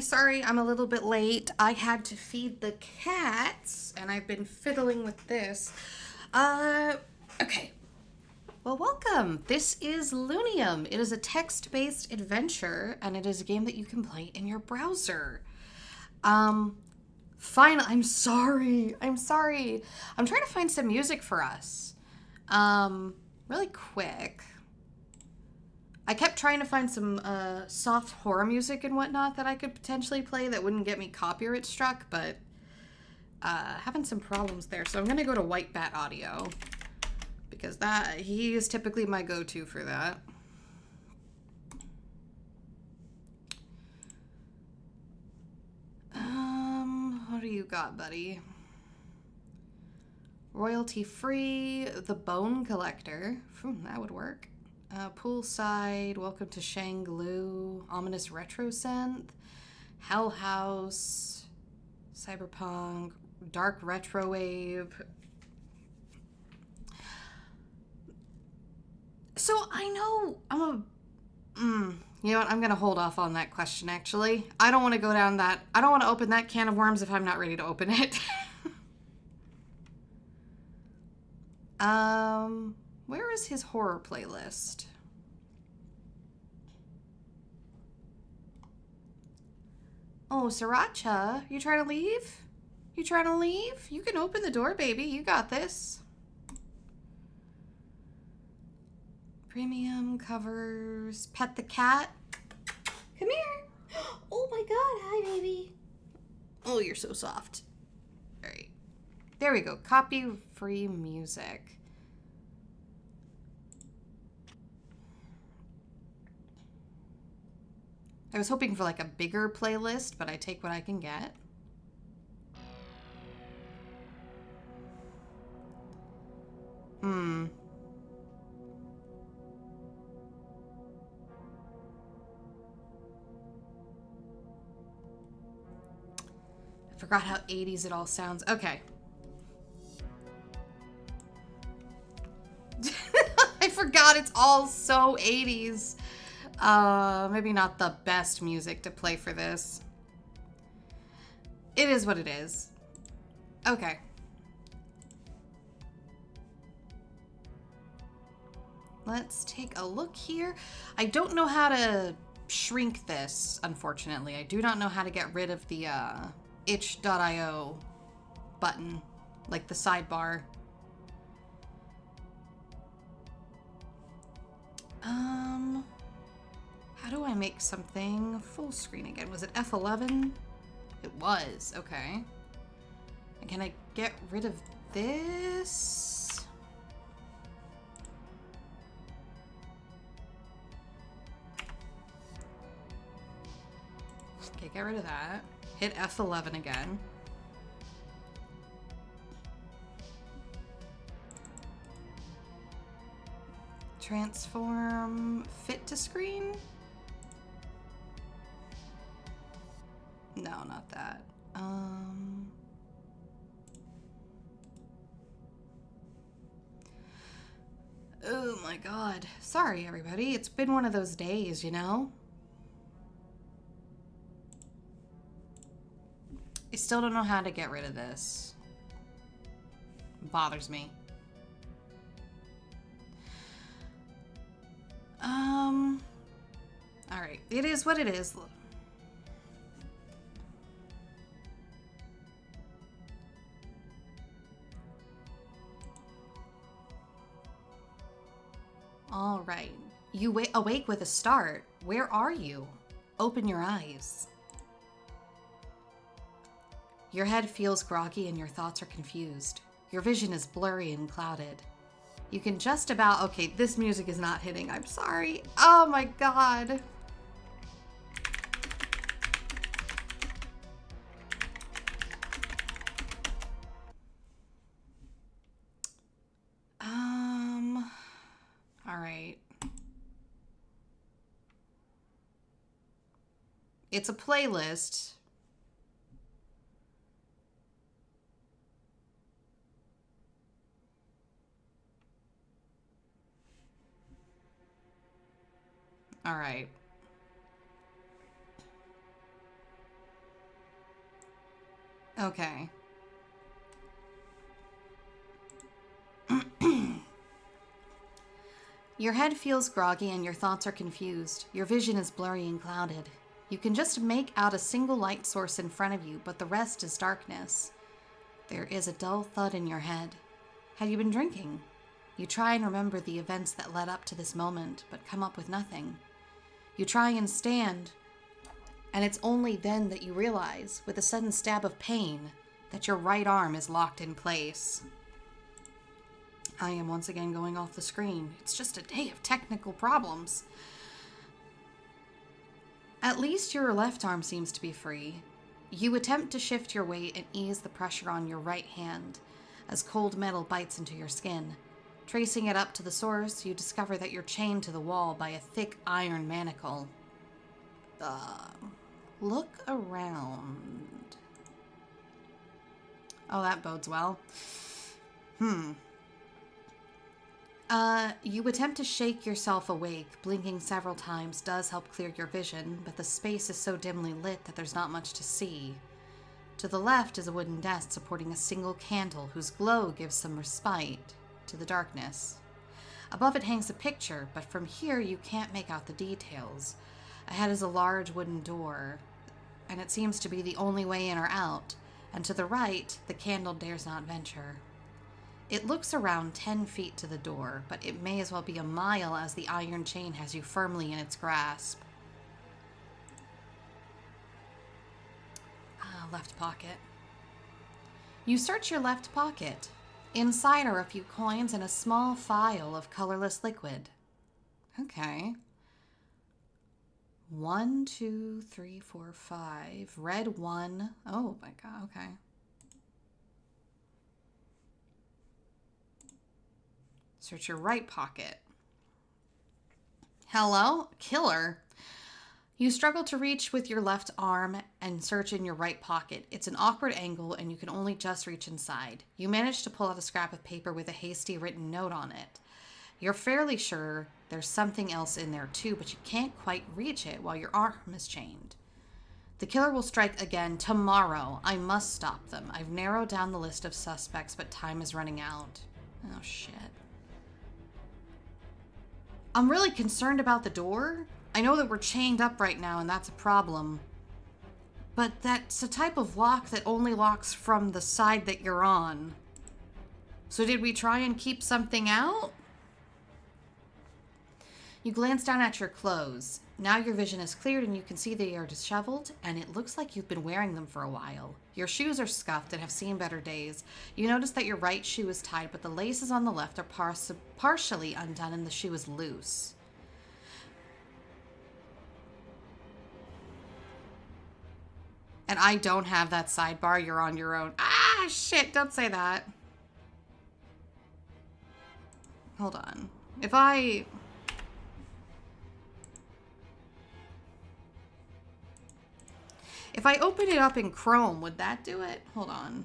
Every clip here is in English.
Sorry, I'm a little bit late. I had to feed the cats, and I've been fiddling with this. Uh, okay. Well, welcome. This is Lunium. It is a text-based adventure, and it is a game that you can play in your browser. Um, Fine. I'm sorry. I'm trying to find some music for us. Really quick. I kept trying to find some soft horror music and whatnot that I could potentially play that wouldn't get me copyright struck, but having some problems there. So I'm gonna go to White Bat Audio because he is typically my go-to for that. What do you got, buddy? Royalty free, The Bone Collector. That would work. Poolside, Welcome to Shanglu, Ominous Retro Synth, Hell House, Cyberpunk, Dark Retro Wave. So I know you know what? I'm going to hold off on that question, actually. I don't want to go down that. I don't want to open that can of worms if I'm not ready to open it. Where is his horror playlist? Oh, Sriracha, you trying to leave? You trying to leave? You can open the door, baby. You got this. Premium covers. Pet the cat. Come here. Oh my god, hi, baby. Oh, you're so soft. All right. There we go. Copy-free music. I was hoping for like a bigger playlist, but I take what I can get. I forgot how 80s it all sounds. Okay. I forgot it's all so 80s. Maybe not the best music to play for this. It is what it is. Okay. Let's take a look here. I don't know how to shrink this, unfortunately. I do not know how to get rid of the itch.io button, like the sidebar. How do I make something full screen again? Was it F11? It was, okay. And can I get rid of this? Okay, get rid of that. Hit F11 again. Transform fit to screen? No, not that. Oh my god. Sorry, everybody. It's been one of those days, you know? I still don't know how to get rid of this. It bothers me. Alright. It is what it is. All right. You awake with a start. Where are you? Open your eyes. Your head feels groggy and your thoughts are confused. Your vision is blurry and clouded. You can just about... Okay, this music is not hitting. I'm sorry. Oh my god. All right. It's a playlist. All right. Okay. Your head feels groggy and your thoughts are confused. Your vision is blurry and clouded. You can just make out a single light source in front of you, but the rest is darkness. There is a dull thud in your head. Had you been drinking? You try and remember the events that led up to this moment, but come up with nothing. You try and stand, and it's only then that you realize, with a sudden stab of pain, that your right arm is locked in place. I am once again going off the screen. It's just a day of technical problems. At least your left arm seems to be free. You attempt to shift your weight and ease the pressure on your right hand as cold metal bites into your skin. Tracing it up to the source, you discover that you're chained to the wall by a thick iron manacle. Look around. Oh, that bodes well. You attempt to shake yourself awake. Blinking several times does help clear your vision, but the space is so dimly lit that there's not much to see. To the left is a wooden desk supporting a single candle whose glow gives some respite to the darkness. Above it hangs a picture, but from here you can't make out the details. Ahead is a large wooden door, and it seems to be the only way in or out, and to the right, the candle dares not venture. It looks around 10 feet to the door, but it may as well be a mile as the iron chain has you firmly in its grasp. Left pocket. You search your left pocket. Inside are a few coins and a small phial of colorless liquid. Okay. 1, 2, 3, 4, 5. Red 1. Oh my god, okay. Search your right pocket. Hello? Killer. You struggle to reach with your left arm and search in your right pocket. It's an awkward angle and you can only just reach inside. You manage to pull out a scrap of paper with a hasty written note on it. You're fairly sure there's something else in there too, but you can't quite reach it while your arm is chained. The killer will strike again tomorrow. I must stop them. I've narrowed down the list of suspects, but time is running out. Oh, shit. I'm really concerned about the door. I know that we're chained up right now, and that's a problem. But that's a type of lock that only locks from the side that you're on. So did we try and keep something out? You glance down at your clothes. Now your vision is cleared and you can see they are disheveled, and it looks like you've been wearing them for a while. Your shoes are scuffed and have seen better days. You notice that your right shoe is tied, but the laces on the left are partially undone and the shoe is loose. And I don't have that sidebar. You're on your own. Ah, shit. Don't say that. Hold on. If I open it up in Chrome, would that do it? Hold on.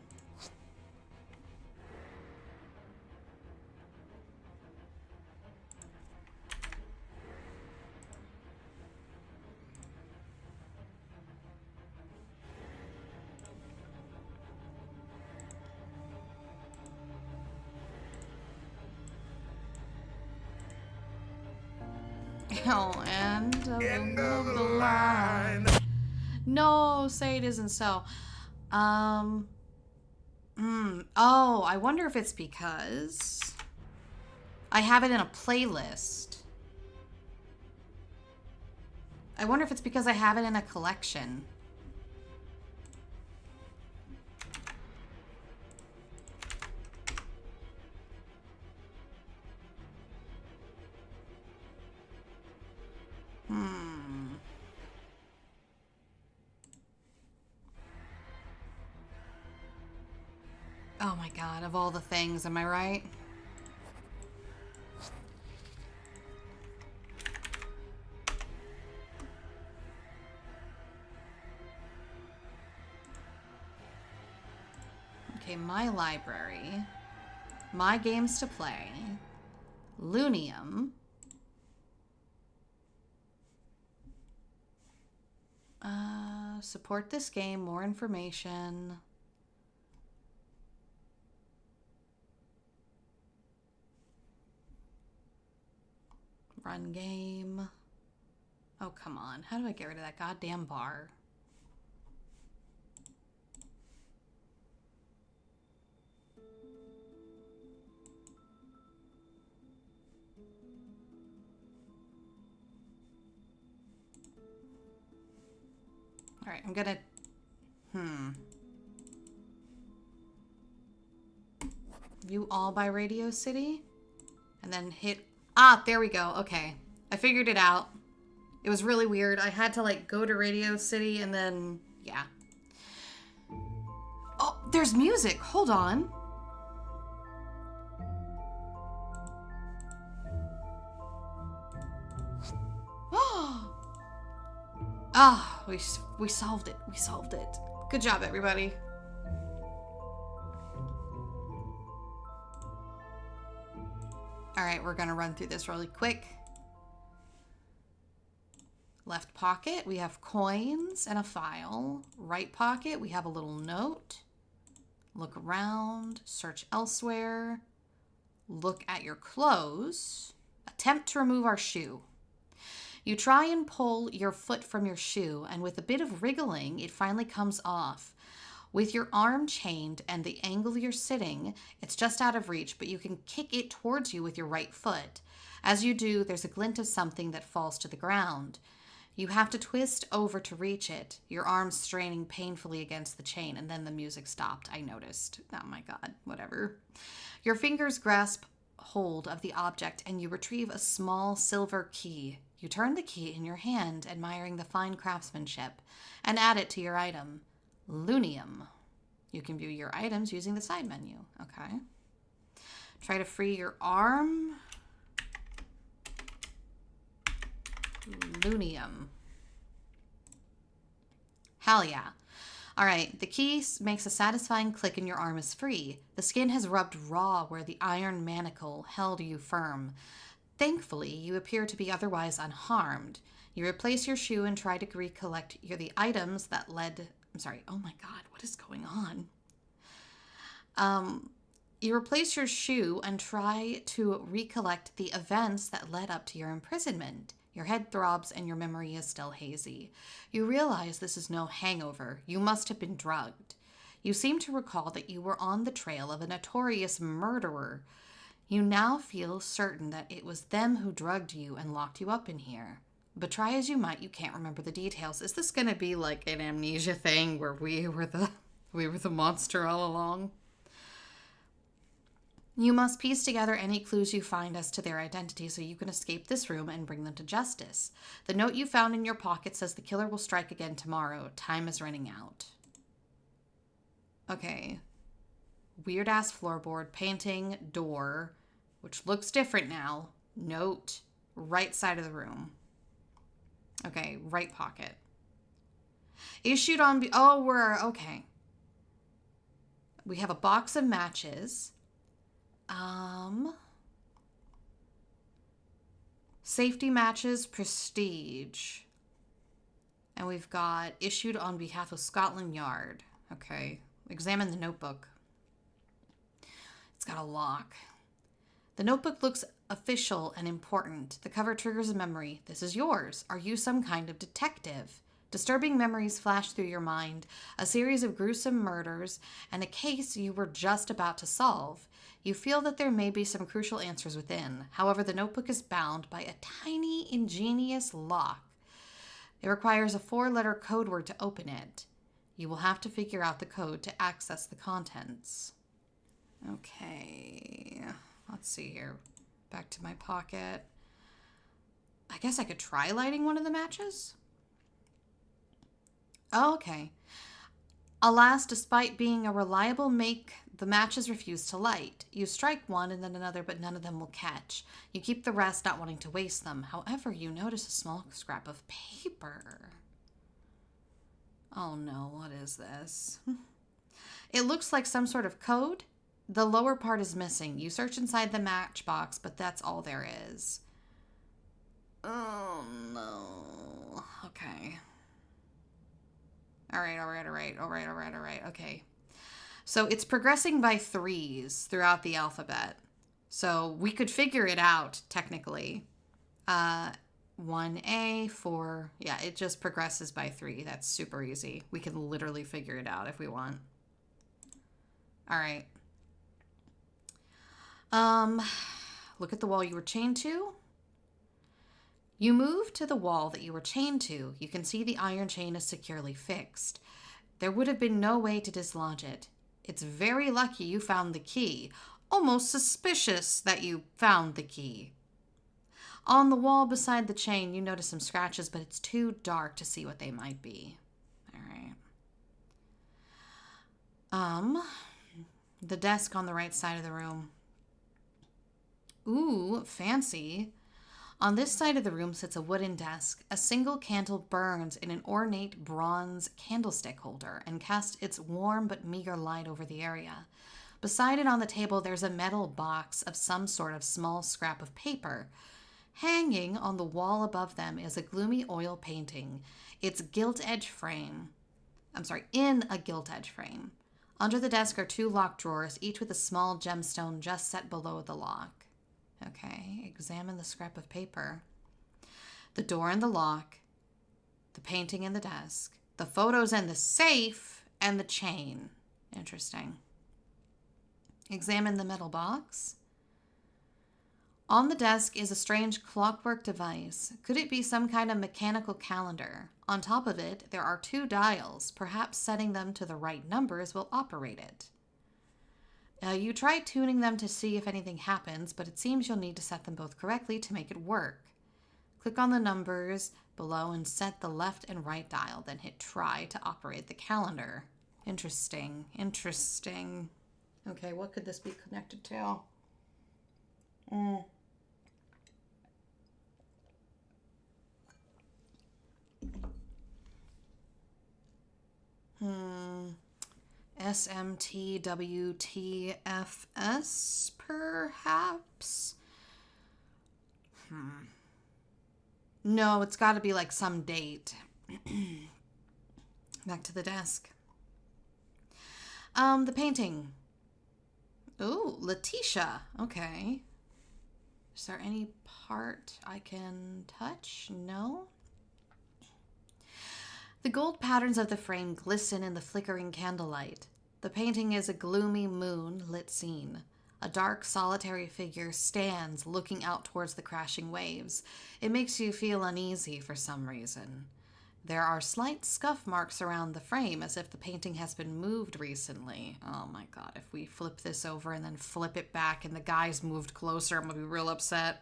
Oh, end of the line. No, say it isn't so. Oh, I wonder if it's because I have it in a playlist. I wonder if it's because I have it in a collection. Oh my god, of all the things, am I right? Okay, my library. My games to play. Lunium. Support this game, more information. Run game. Oh, come on. How do I get rid of that goddamn bar? All right, I'm gonna... View all by Radiosity. And then hit... Ah, there we go. Okay. I figured it out. It was really weird. I had to, like, go to Radiosity and then... Yeah. Oh, there's music. Hold on. Ah, we solved it. We solved it. Good job, everybody. All right, we're going to run through this really quick. Left pocket, we have coins and a file. Right pocket, we have a little note. Look around, search elsewhere. Look at your clothes. Attempt to remove our shoe. You try and pull your foot from your shoe, and with a bit of wriggling, it finally comes off. With your arm chained and the angle you're sitting, it's just out of reach, but you can kick it towards you with your right foot. As you do, there's a glint of something that falls to the ground. You have to twist over to reach it, your arms straining painfully against the chain, and then the music stopped, I noticed. Oh my god, whatever. Your fingers grasp hold of the object, and you retrieve a small silver key. You turn the key in your hand, admiring the fine craftsmanship, and add it to your item. Lunium. You can view your items using the side menu. Okay. Try to free your arm. Lunium. Hell yeah. All right, the key makes a satisfying click and your arm is free. The skin has rubbed raw where the iron manacle held you firm. Thankfully, you appear to be otherwise unharmed. You replace your shoe and try to recollect the items that led... I'm sorry. Oh my god, what is going on? You replace your shoe and try to recollect the events that led up to your imprisonment. Your head throbs and your memory is still hazy. You realize this is no hangover. You must have been drugged. You seem to recall that you were on the trail of a notorious murderer. You now feel certain that it was them who drugged you and locked you up in here. But try as you might, you can't remember the details. Is this going to be like an amnesia thing where we were the monster all along? You must piece together any clues you find as to their identity so you can escape this room and bring them to justice. The note you found in your pocket says the killer will strike again tomorrow. Time is running out. Okay. Weird-ass floorboard, painting, door, which looks different now. Note, right side of the room. Okay, right pocket. Issued on... Oh, we're... Okay. We have a box of matches. Safety matches, prestige. And we've got issued on behalf of Scotland Yard. Okay. Examine the notebook. It's got a lock. The notebook looks official and important. The cover triggers a memory. This is yours. Are you some kind of detective? Disturbing memories flash through your mind, a series of gruesome murders, and a case you were just about to solve. You feel that there may be some crucial answers within. However, the notebook is bound by a tiny, ingenious lock. It requires a 4-letter code word to open it. You will have to figure out the code to access the contents. Okay, let's see here. Back to my pocket. I guess I could try lighting one of the matches? Oh, okay. Alas, despite being a reliable make, the matches refuse to light. You strike one and then another, but none of them will catch. You keep the rest, not wanting to waste them. However, you notice a small scrap of paper. Oh no, what is this? It looks like some sort of code. The lower part is missing. You search inside the matchbox, but that's all there is. Oh no. Okay. All right. Okay. So it's progressing by 3s throughout the alphabet. So we could figure it out, technically. 1A, 4. Yeah, it just progresses by 3. That's super easy. We can literally figure it out if we want. All right. Look at the wall you were chained to. You move to the wall that you were chained to. You can see the iron chain is securely fixed. There would have been no way to dislodge it. It's very lucky you found the key. Almost suspicious that you found the key. On the wall beside the chain, you notice some scratches, but it's too dark to see what they might be. All right. The desk on the right side of the room. Ooh, fancy. On this side of the room sits a wooden desk. A single candle burns in an ornate bronze candlestick holder and casts its warm but meager light over the area. Beside it on the table, there's a metal box of some sort of small scrap of paper. Hanging on the wall above them is a gloomy oil painting. In a gilt-edge frame. Under the desk are 2 locked drawers, each with a small gemstone just set below the lock. Okay, examine the scrap of paper. The door and the lock, the painting and the desk, the photos and the safe, and the chain. Interesting. Examine the metal box. On the desk is a strange clockwork device. Could it be some kind of mechanical calendar? On top of it, there are 2 dials. Perhaps setting them to the right numbers will operate it. You try tuning them to see if anything happens, but it seems you'll need to set them both correctly to make it work. Click on the numbers below and set the left and right dial, then hit try to operate the calendar. Interesting. Okay, what could this be connected to? SMTWTFS, perhaps? No, it's got to be like some date. Back to the desk. The painting. Ooh, Letitia. Okay. Is there any part I can touch? No? The gold patterns of the frame glisten in the flickering candlelight. The painting is a gloomy moon-lit scene. A dark, solitary figure stands looking out towards the crashing waves. It makes you feel uneasy for some reason. There are slight scuff marks around the frame, as if the painting has been moved recently. Oh my god, if we flip this over and then flip it back and the guy's moved closer, I'm going to be real upset.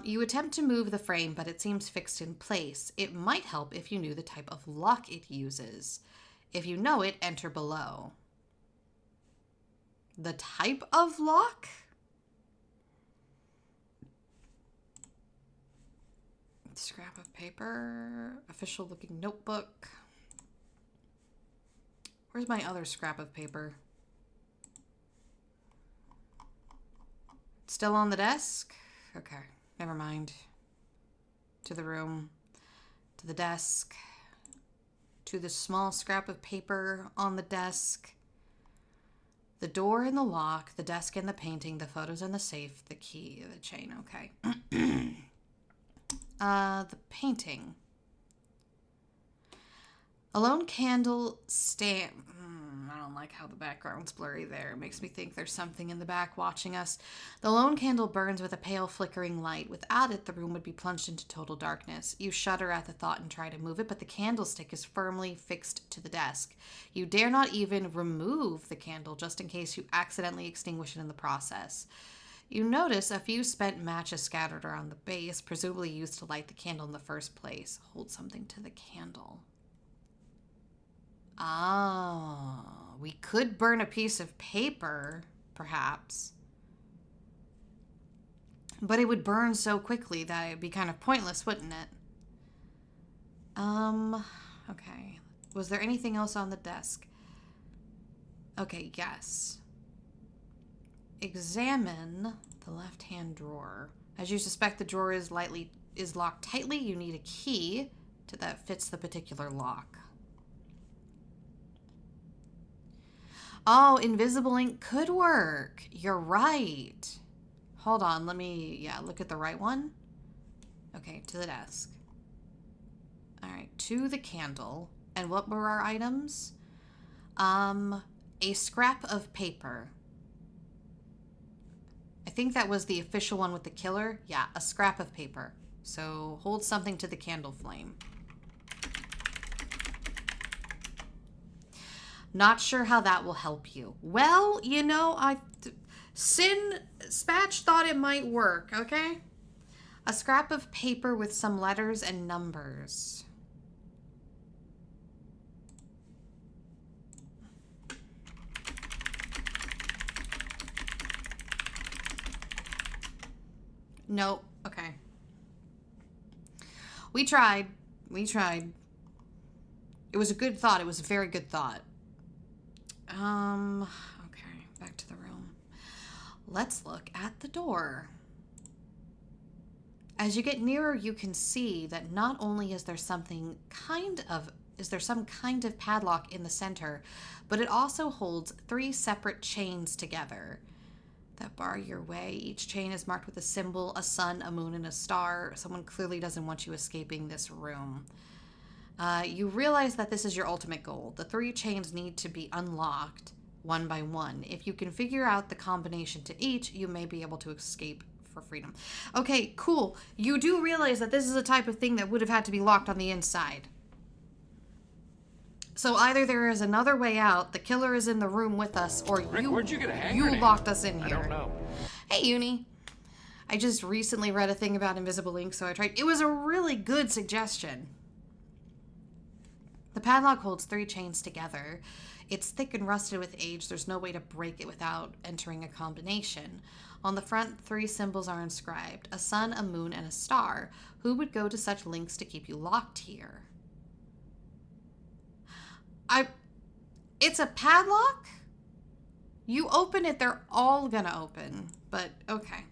You attempt to move the frame, but it seems fixed in place. It might help if you knew the type of lock it uses. If you know it, enter below. The type of lock? Scrap of paper. Official looking notebook. Where's my other scrap of paper? Still on the desk? Okay. Never mind. To the room, to the desk, to the small scrap of paper on the desk, the door and the lock, the desk and the painting, the photos and the safe, the key, the chain. Okay. The painting. A lone candle stand. I don't like how the background's blurry there. It makes me think there's something in the back watching us. The lone candle burns with a pale flickering light. Without it, the room would be plunged into total darkness. You shudder at the thought and try to move it, but the candlestick is firmly fixed to the desk. You dare not even remove the candle, just in case you accidentally extinguish it in the process. You notice a few spent matches scattered around the base, presumably used to light the candle in the first place. Hold something to the candle. Oh, we could burn a piece of paper, perhaps. But it would burn so quickly that it'd be kind of pointless, wouldn't it? Okay. Was there anything else on the desk? Okay, yes. Examine the left-hand drawer. As you suspect the drawer is locked tightly, you need a key that fits the particular lock. Oh, invisible ink could work. You're right. Hold on, let me, look at the right one. Okay, to the desk. All right, to the candle. And what were our items? A scrap of paper. I think that was the official one with the killer. Yeah, a scrap of paper. So hold something to the candle flame. Not sure how that will help you. Well, you know, Spatch thought it might work, okay? A scrap of paper with some letters and numbers. Nope. Okay. We tried. It was a good thought. It was a very good thought. Okay. Back to the room. Let's look at the door. As you get nearer, you can see that not only is there some kind of padlock in the center, but it also holds 3 separate chains together that bar your way. Each chain is marked with a symbol, a sun, a moon, and a star. Someone clearly doesn't want you escaping this room. You realize that this is your ultimate goal. The 3 chains need to be unlocked one by one. If you can figure out the combination to each, you may be able to escape for freedom. Okay, cool. You do realize that this is a type of thing that would have had to be locked on the inside. So either there is another way out, the killer is in the room with us, or Rick, where'd you get a hand you grenade? locked us in here. I don't know. Hey, Uni. I just recently read a thing about invisible ink, so I tried. It was a really good suggestion. The padlock holds 3 chains together. It's thick and rusted with age. There's no way to break it without entering a combination. On the front, 3 symbols are inscribed: a sun, a moon, and a star. Who would go to such lengths to keep you locked here? It's a padlock? You open it, they're all gonna open. But, okay.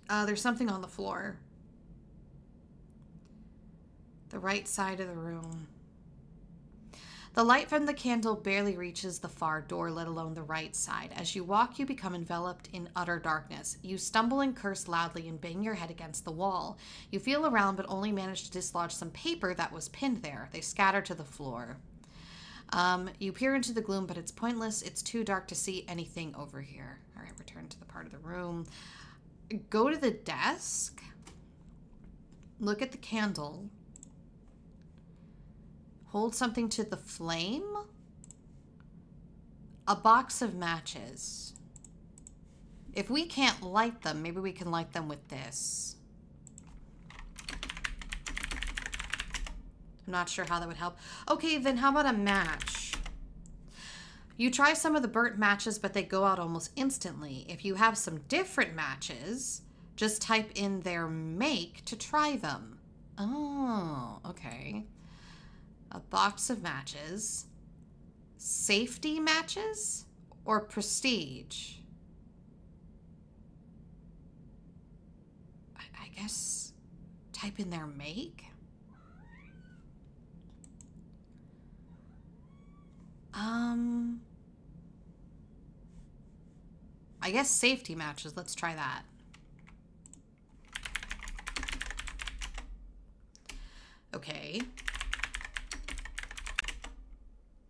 There's something on the floor. The right side of the room. The light from the candle barely reaches the far door, let alone the right side. As you walk, you become enveloped in utter darkness. You stumble and curse loudly and bang your head against the wall. You feel around, but only manage to dislodge some paper that was pinned there. They scatter to the floor. You peer into the gloom, but it's pointless. It's too dark to see anything over here. All right, return to the part of the room. Go to the desk. Look at the candle. Hold something to the flame. A box of matches. If we can't light them, maybe we can light them with this. I'm not sure how that would help. Okay, then how about a match? You try some of the burnt matches, but they go out almost instantly. If you have some different matches, just type in their make to try them. Oh, okay. A box of matches. Safety matches or prestige? I guess type in their make. I guess safety matches. Let's try that. Okay.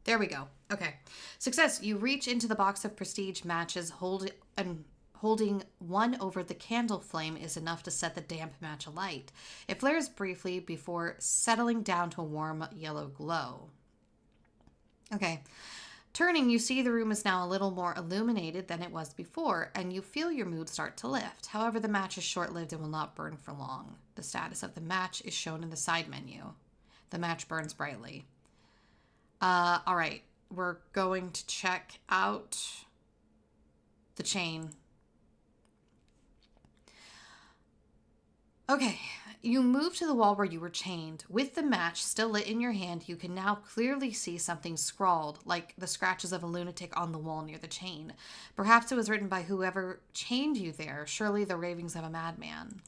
There we go. Okay. Success. You reach into the box of prestige matches, holding one over the candle flame is enough to set the damp match alight. It flares briefly before settling down to a warm yellow glow. Okay. Turning, you see the room is now a little more illuminated than it was before, and you feel your mood start to lift. However, the match is short-lived and will not burn for long. The status of the match is shown in the side menu. The match burns brightly. All right. We're going to check out the chain. Okay. You move to the wall where you were chained. With the match still lit in your hand, you can now clearly see something scrawled, like the scratches of a lunatic on the wall near the chain. Perhaps it was written by whoever chained you there, surely the ravings of a madman.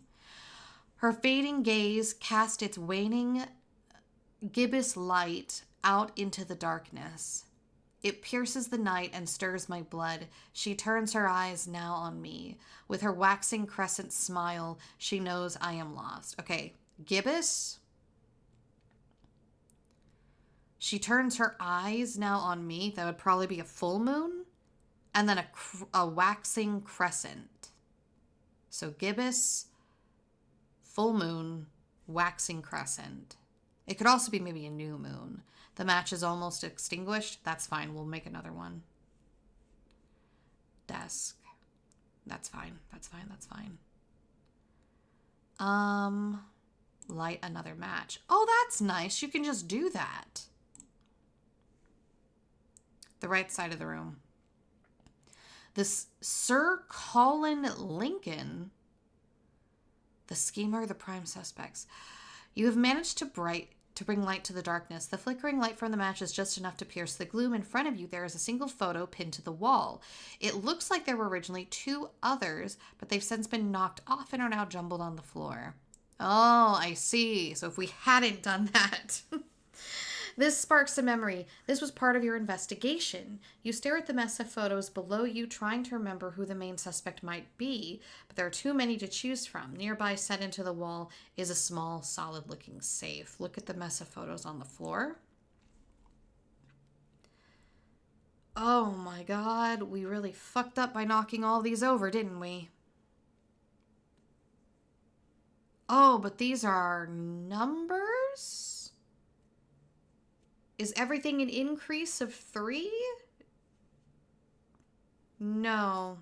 Her fading gaze cast its waning gibbous light out into the darkness. It pierces the night and stirs my blood. She turns her eyes now on me. With her waxing crescent smile, she knows I am lost. Okay, gibbous. She turns her eyes now on me. That would probably be a full moon. And then a waxing crescent. So gibbous, full moon, waxing crescent. It could also be maybe a new moon. The match is almost extinguished. That's fine. We'll make another one. Desk. That's fine. That's fine. That's fine. Light another match. Oh, that's nice. You can just do that. The right side of the room. This Sir Colin Lincoln, the schemer, the prime suspects. You have managed to bring light to the darkness. The flickering light from the match is just enough to pierce the gloom. In front of you, there is a single photo pinned to the wall. It looks like there were originally 2 others, but they've since been knocked off and are now jumbled on the floor. Oh, I see. So if we hadn't done that... This sparks a memory. This was part of your investigation. You stare at the mess of photos below you, trying to remember who the main suspect might be, but there are too many to choose from. Nearby, set into the wall, is a small, solid-looking safe. Look at the mess of photos on the floor. Oh my god, we really fucked up by knocking all these over, didn't we? Oh, but these are numbers? Is everything an increase of 3? No.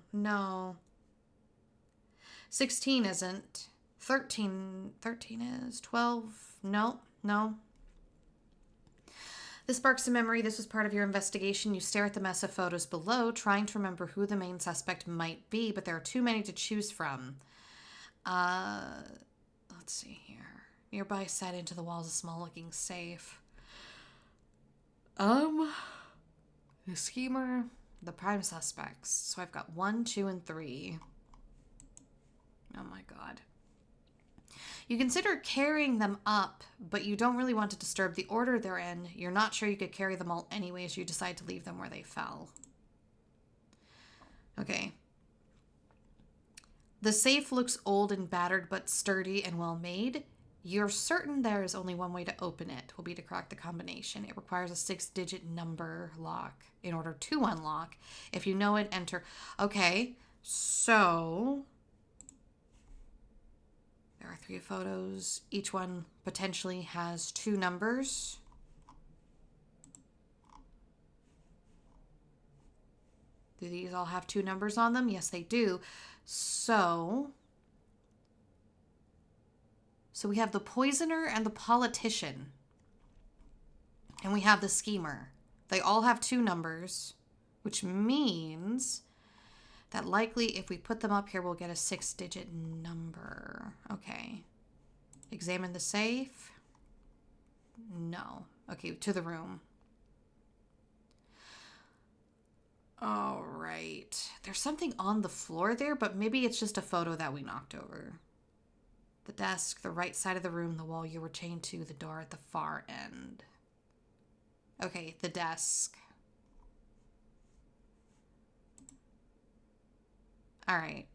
16 isn't. 13 is. 12, no. This sparks a memory. This was part of your investigation. You stare at the mess of photos below, trying to remember who the main suspect might be, but there are too many to choose from. Let's see here. Nearby, set into the walls, a small-looking safe. The schemer, the prime suspects. So I've got 1, 2, and 3. Oh my god. You consider carrying them up, but you don't really want to disturb the order they're in. You're not sure you could carry them all anyways. You decide to leave them where they fell. Okay. The safe looks old and battered, but sturdy and well made. You're certain there is only one way to open it, will be to crack the combination. It requires a 6-digit number lock in order to unlock. If you know it, enter. Okay, so there are 3 photos. Each one potentially has 2 numbers. Do these all have 2 numbers on them? Yes, they do. So we have the poisoner and the politician. And we have the schemer. They all have 2 numbers, which means that likely if we put them up here, we'll get a 6-digit number. Okay. Examine the safe. No. Okay, to the room. All right. There's something on the floor there, but maybe it's just a photo that we knocked over. The desk, the right side of the room, the wall you were chained to, the door at the far end. Okay, the desk. All right.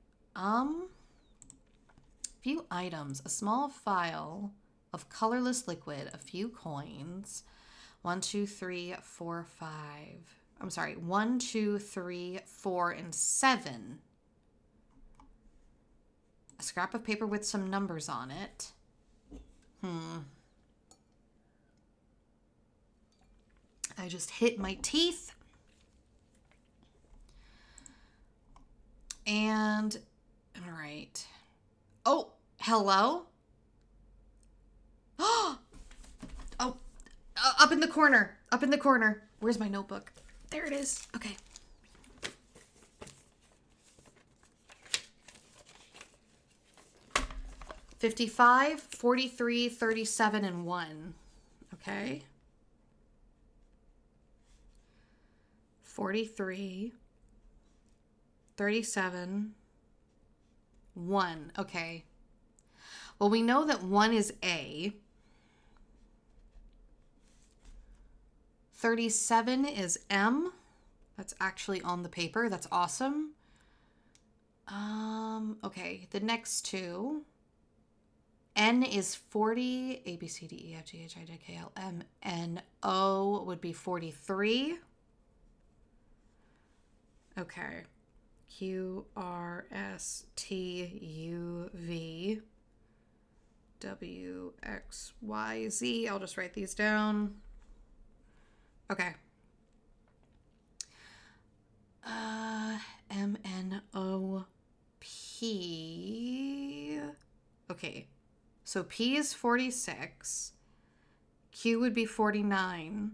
Few items. A small file of colorless liquid, a few coins. 1, 2, 3, 4, 5. I'm sorry. 1, 2, 3, 4, and 7. A scrap of paper with some numbers on it. I just hit my teeth. And, all right. Oh, hello? Oh, up in the corner. Up in the corner. Where's my notebook? There it is. Okay. $55, $43, $37, and 1. Okay. 43, 37, 1. Okay. Well, we know that 1 is A. 37 is M. That's actually on the paper. That's awesome. Okay, the next two. N is 40. A, B, C, D, E, F, G, H, I, J, K, L, M, N, O would be 43. Okay. Q, R, S, T, U, V, W, X, Y, Z. I'll just write these down. Okay. M, N, O, P. Okay. So P is 46. Q would be 49.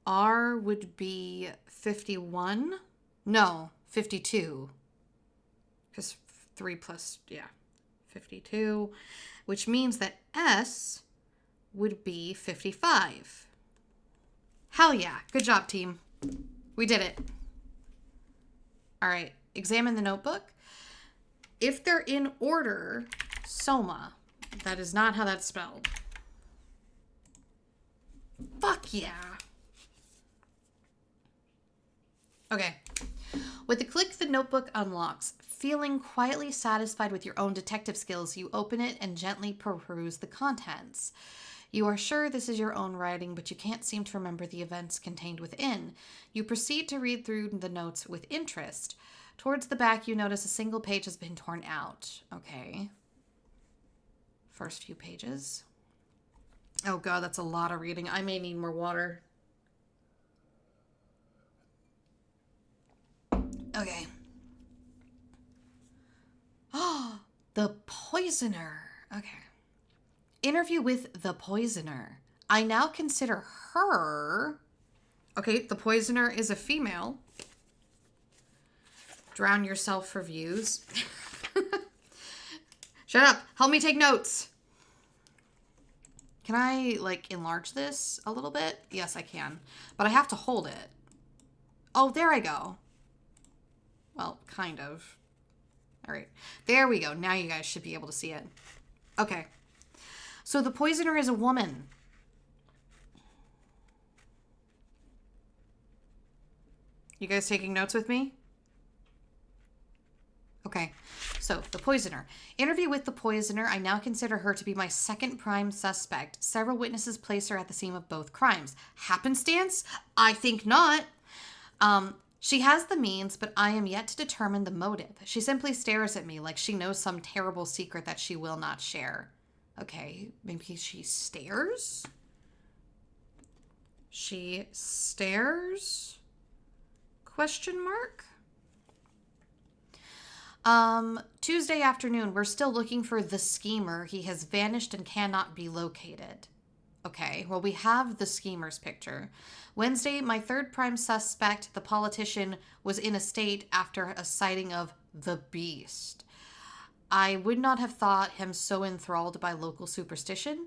R would be 51. No, 52. Because 3 plus, 52. Which means that S would be 55. Hell yeah. Good job, team. We did it. All right. Examine the notebook. If they're in order, Soma. That is not how that's spelled. Fuck yeah. Okay. With a click, the notebook unlocks. Feeling quietly satisfied with your own detective skills, you open it and gently peruse the contents. You are sure this is your own writing, but you can't seem to remember the events contained within. You proceed to read through the notes with interest. Towards the back, you notice a single page has been torn out. Okay. First few pages. Oh god, that's a lot of reading. I may need more water. Okay. Oh, the poisoner. Okay. Interview with the poisoner. I now consider her... Okay, the poisoner is a female. Drown yourself for views. Shut up. Help me take notes. Can I, enlarge this a little bit? Yes, I can. But I have to hold it. Oh, there I go. Well, kind of. All right. There we go. Now you guys should be able to see it. Okay. So the poisoner is a woman. You guys taking notes with me? Okay, so the poisoner. Interview with the poisoner. I now consider her to be my second prime suspect. Several witnesses place her at the scene of both crimes. Happenstance? I think not. She has the means, but I am yet to determine the motive. She simply stares at me like she knows some terrible secret that she will not share. Okay, maybe she stares? She stares? Question mark? Tuesday afternoon, we're still looking for the schemer. He has vanished and cannot be located. Okay, well, we have the schemer's picture. Wednesday, my third prime suspect, the politician, was in a state after a sighting of the beast. I would not have thought him so enthralled by local superstition.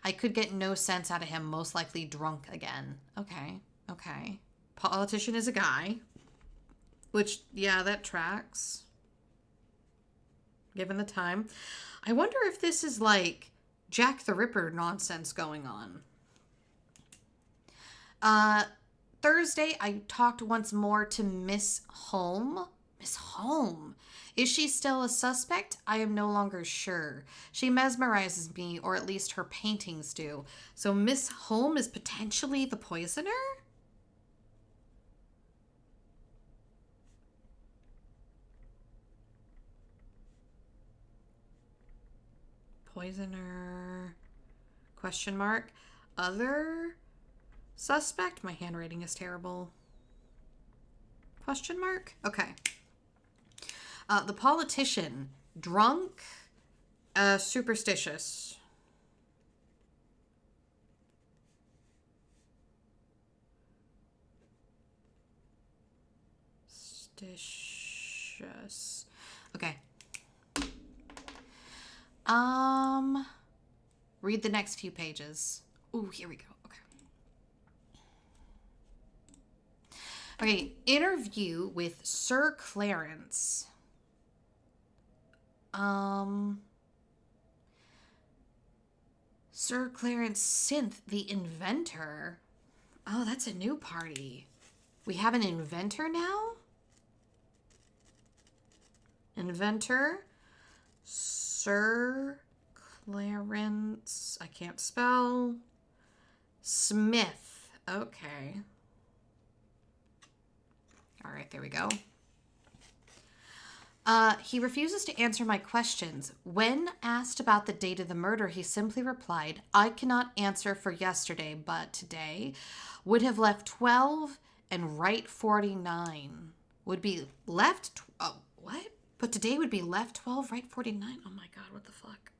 I could get no sense out of him, most likely drunk again. Okay. Politician is a guy. Which, yeah, that tracks. Given the time. I wonder if this is like Jack the Ripper nonsense going on. Thursday, I talked once more to Miss Holm. Miss Holm. Is she still a suspect? I am no longer sure. She mesmerizes me, or at least her paintings do. So Miss Holm is potentially the poisoner? Poisoner, question mark, other suspect? My handwriting is terrible. Question mark? Okay. The politician, drunk, superstitious. Stitious. Okay. Read the next few pages. Ooh, here we go. Okay, interview with Sir Clarence. Sir Clarence Synth, the inventor. Oh, that's a new party. We have an inventor now? Inventor. Sir Clarence. I can't spell. Smith. Okay. All right, there we go. He refuses to answer my questions. When asked about the date of the murder, he simply replied, I cannot answer for yesterday, but today would have left 12 and right 49. Would be left... what? But today would be left 12, right 49? Oh my god, what the fuck?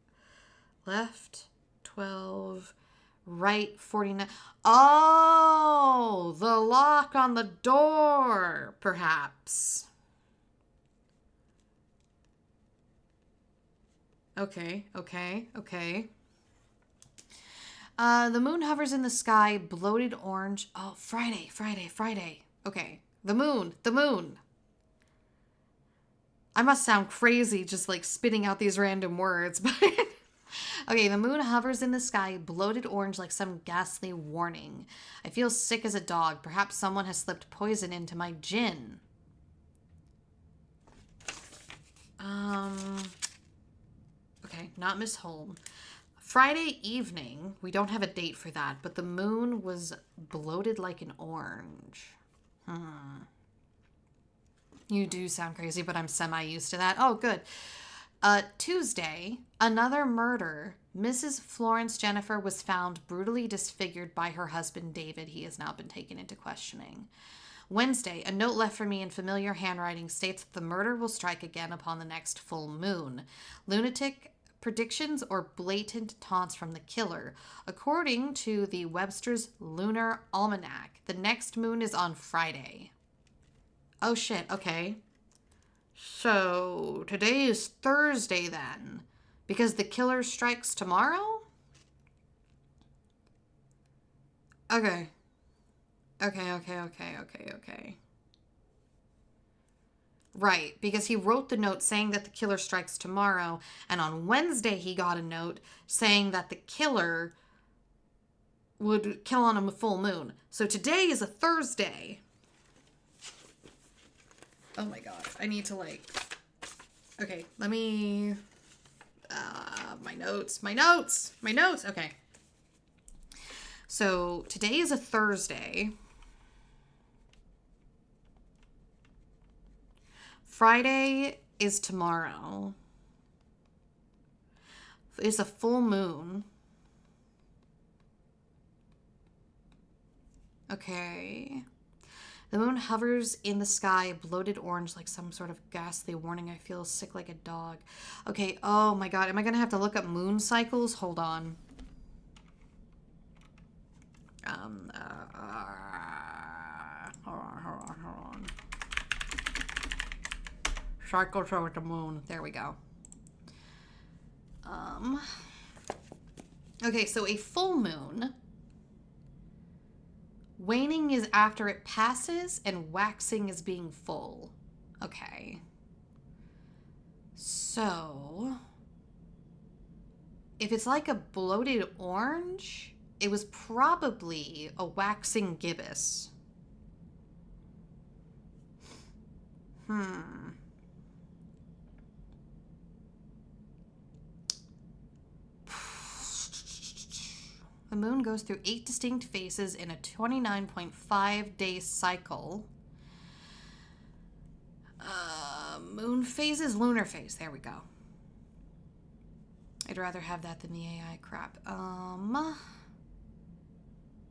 Left 12, right 49. Oh, the lock on the door, perhaps. Okay. The moon hovers in the sky, bloated orange. Oh, Friday. Okay. The moon. I must sound crazy just like spitting out these random words, but okay, the moon hovers in the sky, bloated orange like some ghastly warning. I feel sick as a dog. Perhaps someone has slipped poison into my gin. Okay, not Miss Holm. Friday evening, we don't have a date for that, but the moon was bloated like an orange. You do sound crazy, but I'm semi-used to that. Oh, good. Tuesday, another murder. Mrs. Florence Jennifer was found brutally disfigured by her husband, David. He has now been taken into questioning. Wednesday, a note left for me in familiar handwriting states that the murder will strike again upon the next full moon. Lunatic predictions or blatant taunts from the killer. According to the Webster's Lunar Almanac, the next moon is on Friday. Oh shit, okay. So today is Thursday then, because the killer strikes tomorrow? Okay. Right, because he wrote the note saying that the killer strikes tomorrow, and on Wednesday he got a note saying that the killer would kill on a full moon. So today is a Thursday. Oh my god, I need to okay, let me... my notes! Okay. So today is a Thursday. Friday is tomorrow. It's a full moon. Okay. The moon hovers in the sky, bloated orange like some sort of ghastly warning. I feel sick like a dog. Okay, oh my god. Am I going to have to look up moon cycles? Hold on. Hold on. Cycles over the moon. There we go. Okay, so a full moon. Waning is after it passes, and waxing is being full. Okay. So, if it's like a bloated orange, it was probably a waxing gibbous. The moon goes through 8 distinct phases in a 29.5-day cycle. Moon phases, lunar phase. There we go. I'd rather have that than the AI crap.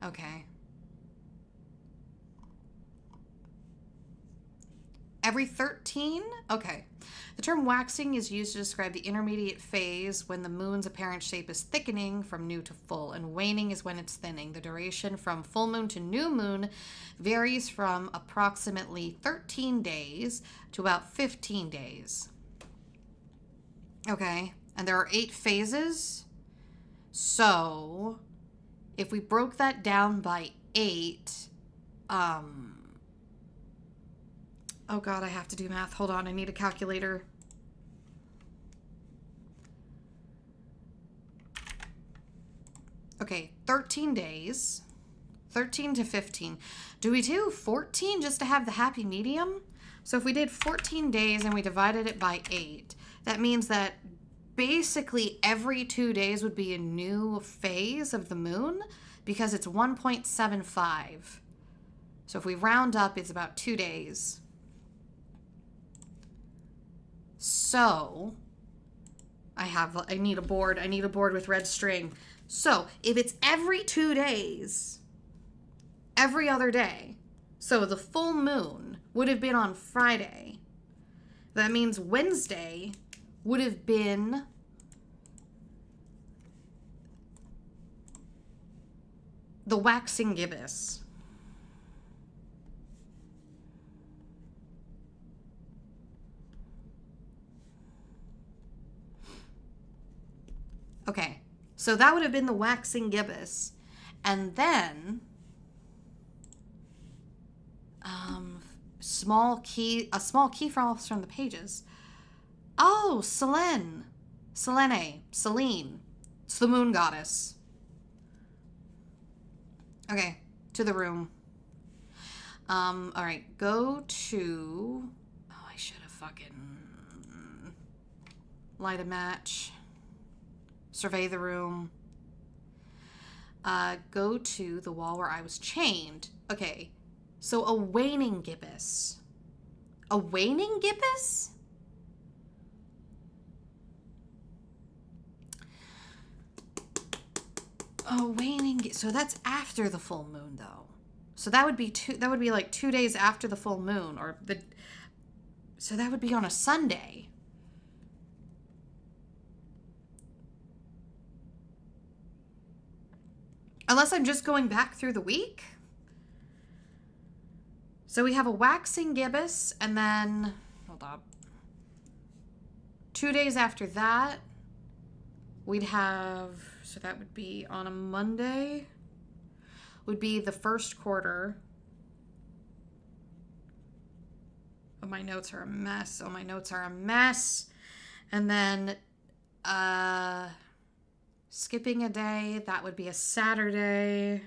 Okay. Every 13? Okay. The term waxing is used to describe the intermediate phase when the moon's apparent shape is thickening from new to full, and waning is when it's thinning. The duration from full moon to new moon varies from approximately 13 days to about 15 days. Okay. And there are 8 phases. So, if we broke that down by 8, oh god, I have to do math. Hold on, I need a calculator. Okay, 13 days. 13 to 15. Do we do 14 just to have the happy medium? So if we did 14 days and we divided it by 8, that means that basically every 2 days would be a new phase of the moon because it's 1.75. So if we round up, it's about 2 days. So I need a board. I need a board with red string. So if it's every 2 days, every other day, so the full moon would have been on Friday. That means Wednesday would have been the waxing gibbous. Okay, so that would have been the waxing gibbous. And then a small key falls from the pages. Oh, Selene. It's the moon goddess. Okay, to the room. All right, go to... Oh, I should have fucking... Light a match. Survey the room. Go to the wall where I was chained. Okay, so a waning gibbous. A waning gibbous? Oh, waning. So that's after the full moon, though. So that would be like 2 days after the full moon, so that would be on a Sunday. Unless I'm just going back through the week. So we have a waxing gibbous, and then hold up. 2 days after that, we'd have, so that would be on a Monday, would be the first quarter. Oh, my notes are a mess. And then skipping a day, that would be a Saturday.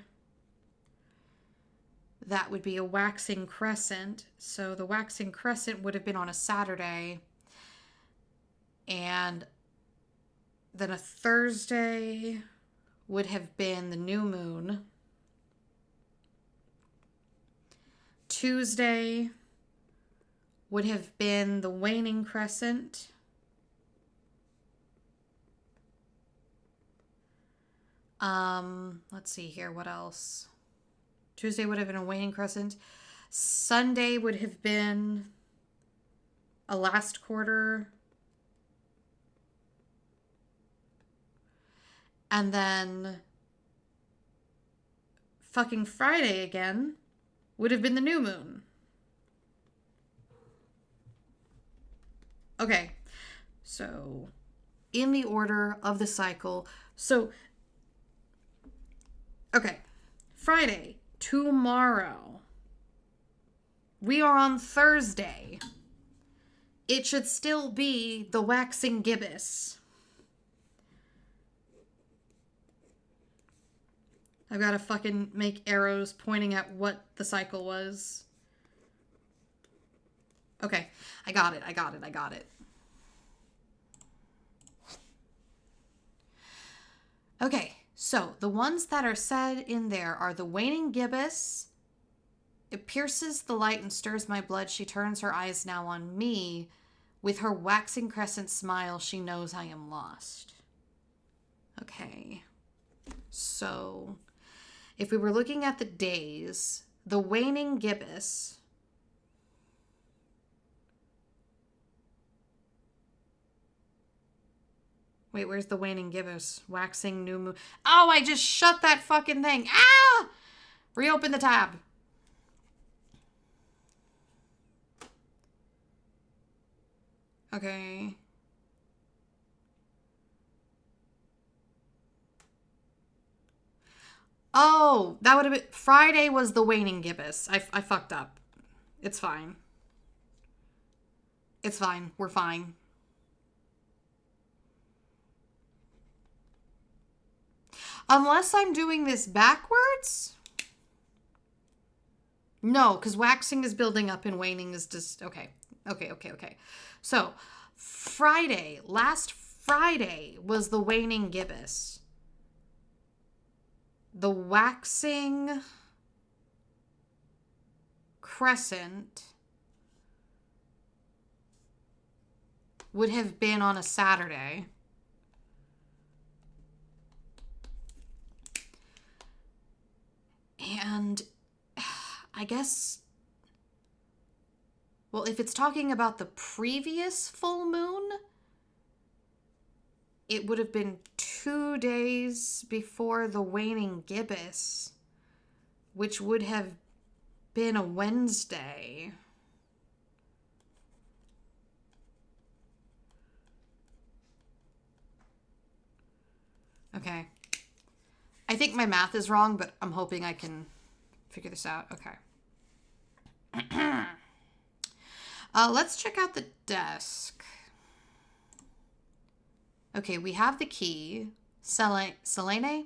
That would be a waxing crescent. So the waxing crescent would have been on a Saturday. And then a Thursday would have been the new moon. Tuesday would have been the waning crescent. Let's see here, what else? Tuesday would have been a waning crescent. Sunday would have been a last quarter. And then fucking Friday again would have been the new moon. Okay, so in the order of the cycle. So, okay, Friday, tomorrow. We are on Thursday. It should still be the waxing gibbous. I've got to fucking make arrows pointing at what the cycle was. Okay, I got it. Okay, so the ones that are said in there are the waning gibbous. It pierces the light and stirs my blood. She turns her eyes now on me. With her waxing crescent smile, she knows I am lost. Okay, so if we were looking at the days, the waning gibbous... Wait, where's the waning gibbous? Waxing new moon. Oh, I just shut that fucking thing. Ah! Reopen the tab. Okay. Oh, that would have been... Friday was the waning gibbous. I fucked up. It's fine. It's fine. We're fine. Unless I'm doing this backwards. No, because waxing is building up and waning is just okay. Okay. So last Friday was the waning gibbous. The waxing crescent would have been on a Saturday. And I guess, well, if it's talking about the previous full moon, it would have been 2 days before the waning gibbous, which would have been a Wednesday. Okay. I think my math is wrong, but I'm hoping I can figure this out. Okay. Let's check out the desk. Okay, we have the key. Selene? Selene.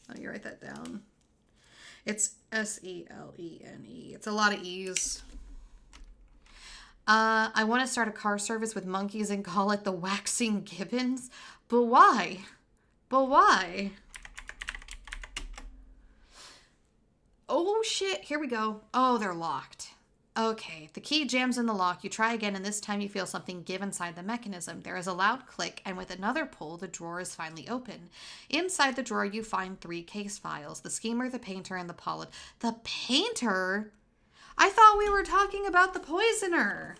Let me write that down. It's Selene. It's a lot of E's. I want to start a car service with monkeys and call it the Waxing Gibbons. But why? Oh, shit. Here we go. Oh, they're locked. Okay, the key jams in the lock. You try again, and this time you feel something give inside the mechanism. There is a loud click, and with another pull, the drawer is finally open. Inside the drawer, you find 3 case files. The schemer, the painter, and the polyp. The painter? I thought we were talking about the poisoner.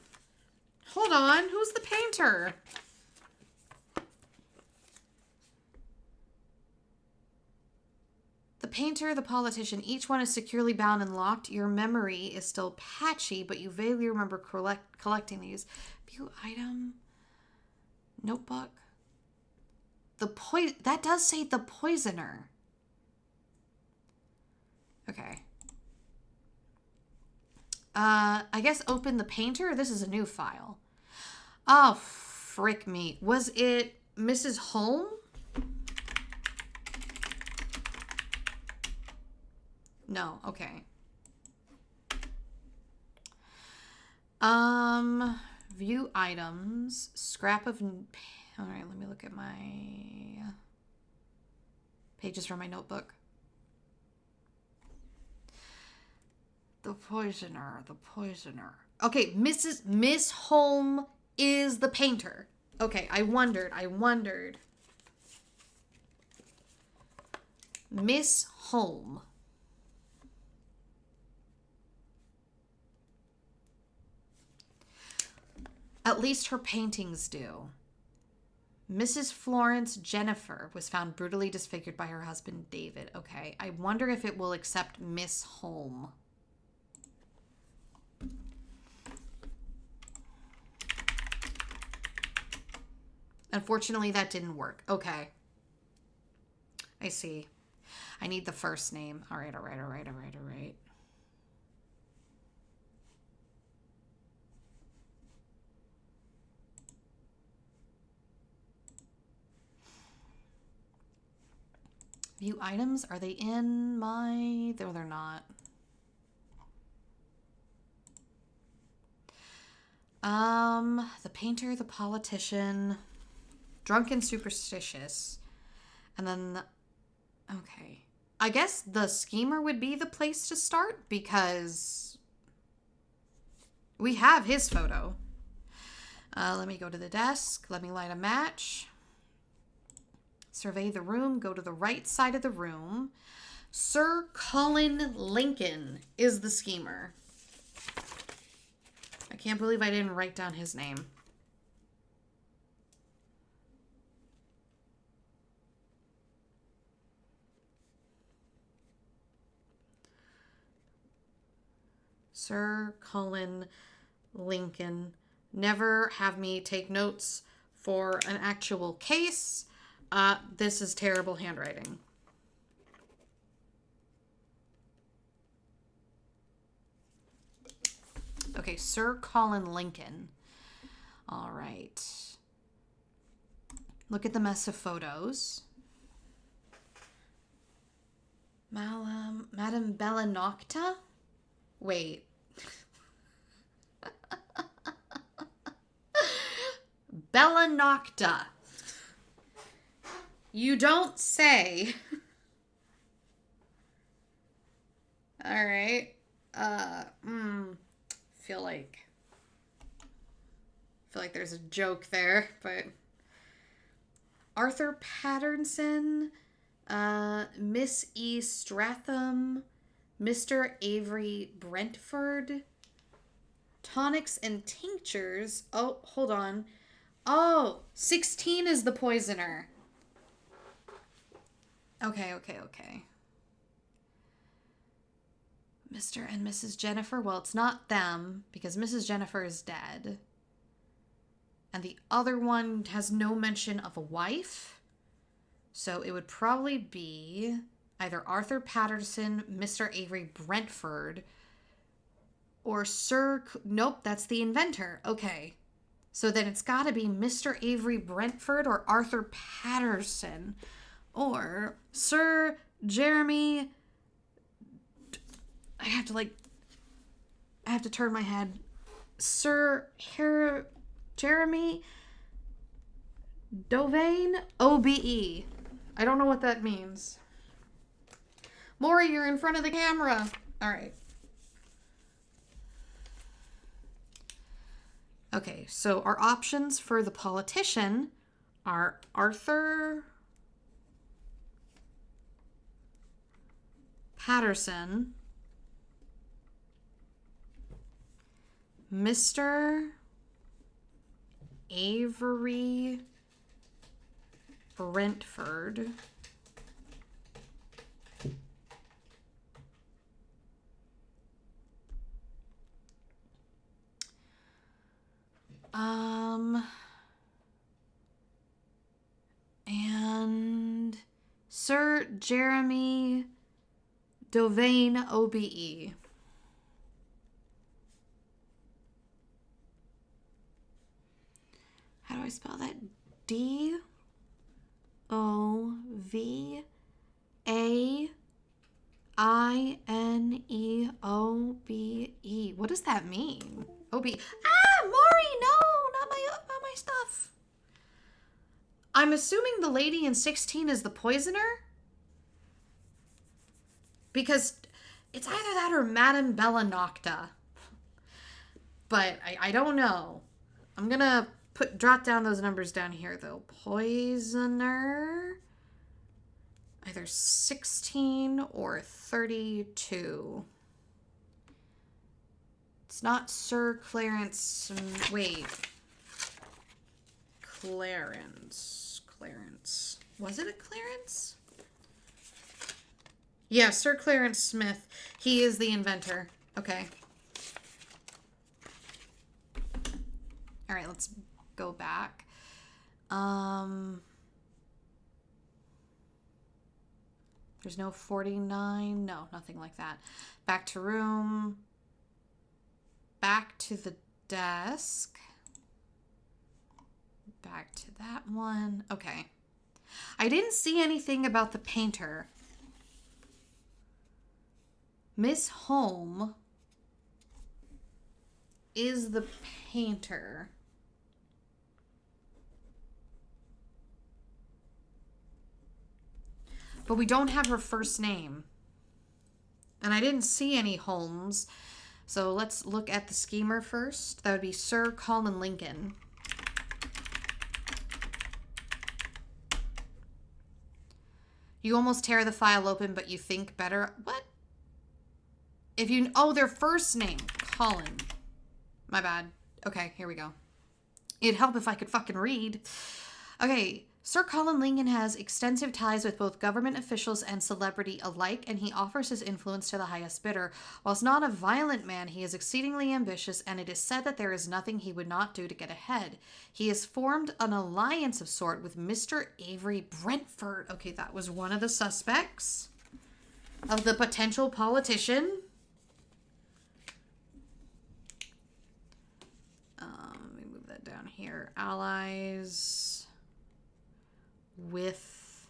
Hold on. Who's the painter? The painter, the politician, each one is securely bound and locked. Your memory is still patchy, but you vaguely remember collecting these. View item. Notebook. That does say the poisoner. Okay. I guess open the painter. This is a new file. Oh, frick me. Was it Mrs. Holm? No, okay. View items, scrap of, all right, let me look at my pages from my notebook. The poisoner. Okay, Miss Holm is the painter. Okay, I wondered. Miss Holm. At least her paintings do. Mrs. Florence Jennifer was found brutally disfigured by her husband, David. Okay, I wonder if it will accept Miss Holm. Unfortunately, that didn't work. Okay. I see. I need the first name. All right. View items, are they in my... No, they're not. The painter, the politician, drunken superstitious, and then... Okay. I guess the schemer would be the place to start because we have his photo. Let me go to the desk. Let me light a match. Survey the room. Go to the right side of the room. Sir Colin Lincoln is the schemer. I can't believe I didn't write down his name. Sir Colin Lincoln. Never have me take notes for an actual case. This is terrible handwriting. Okay, Sir Colin Lincoln. All right. Look at the mess of photos. Madame Bella Nocta? Wait. Bella Nocta. You don't say. All right. Feel like there's a joke there, but Arthur Patterson, Miss E. Stratham, Mr. Avery Brentford, tonics and tinctures. Oh, hold on. Oh, 16 is the poisoner. Okay. Mr. and Mrs. Jennifer. Well, it's not them because Mrs. Jennifer is dead. And the other one has no mention of a wife. So it would probably be either Arthur Patterson, Mr. Avery Brentford, or Sir... Nope, that's the inventor. Okay. So then it's got to be Mr. Avery Brentford or Arthur Patterson. Or Sir Jeremy... I have to turn my head. Sir Jeremy Dovain, OBE. I don't know what that means. Maury, you're in front of the camera. All right. Okay, so our options for the politician are Arthur Patterson, Mr. Avery Brentford, and Sir Jeremy Dovain, OBE. How do I spell that? Dovainobe. What does that mean? Maury, no, not my stuff. I'm assuming the lady in 16 is the poisoner? Because it's either that or Madame Bella Nocta. But I don't know. I'm gonna drop down those numbers down here though. Poisoner, either 16 or 32. It's not Sir Clarence. Wait. Clarence. Was it a Clarence? Yeah, Sir Clarence Smith. He is the inventor. Okay. All right, let's go back. There's no 49. No, nothing like that. Back to room. Back to the desk. Back to that one. Okay. I didn't see anything about the painter. Miss Home is the painter. But we don't have her first name. And I didn't see any Holmes. So let's look at the schemer first. That would be Sir Colin Lincoln. You almost tear the file open, but you think better. What? If you... Oh, their first name. Colin. My bad. Okay, here we go. It'd help if I could fucking read. Okay. Sir Colin Lincoln has extensive ties with both government officials and celebrity alike, and he offers his influence to the highest bidder. Whilst not a violent man, he is exceedingly ambitious, and it is said that there is nothing he would not do to get ahead. He has formed an alliance of sort with Mr. Avery Brentford. Okay, that was one of the suspects of the potential politician. Let me move that down here. Allies with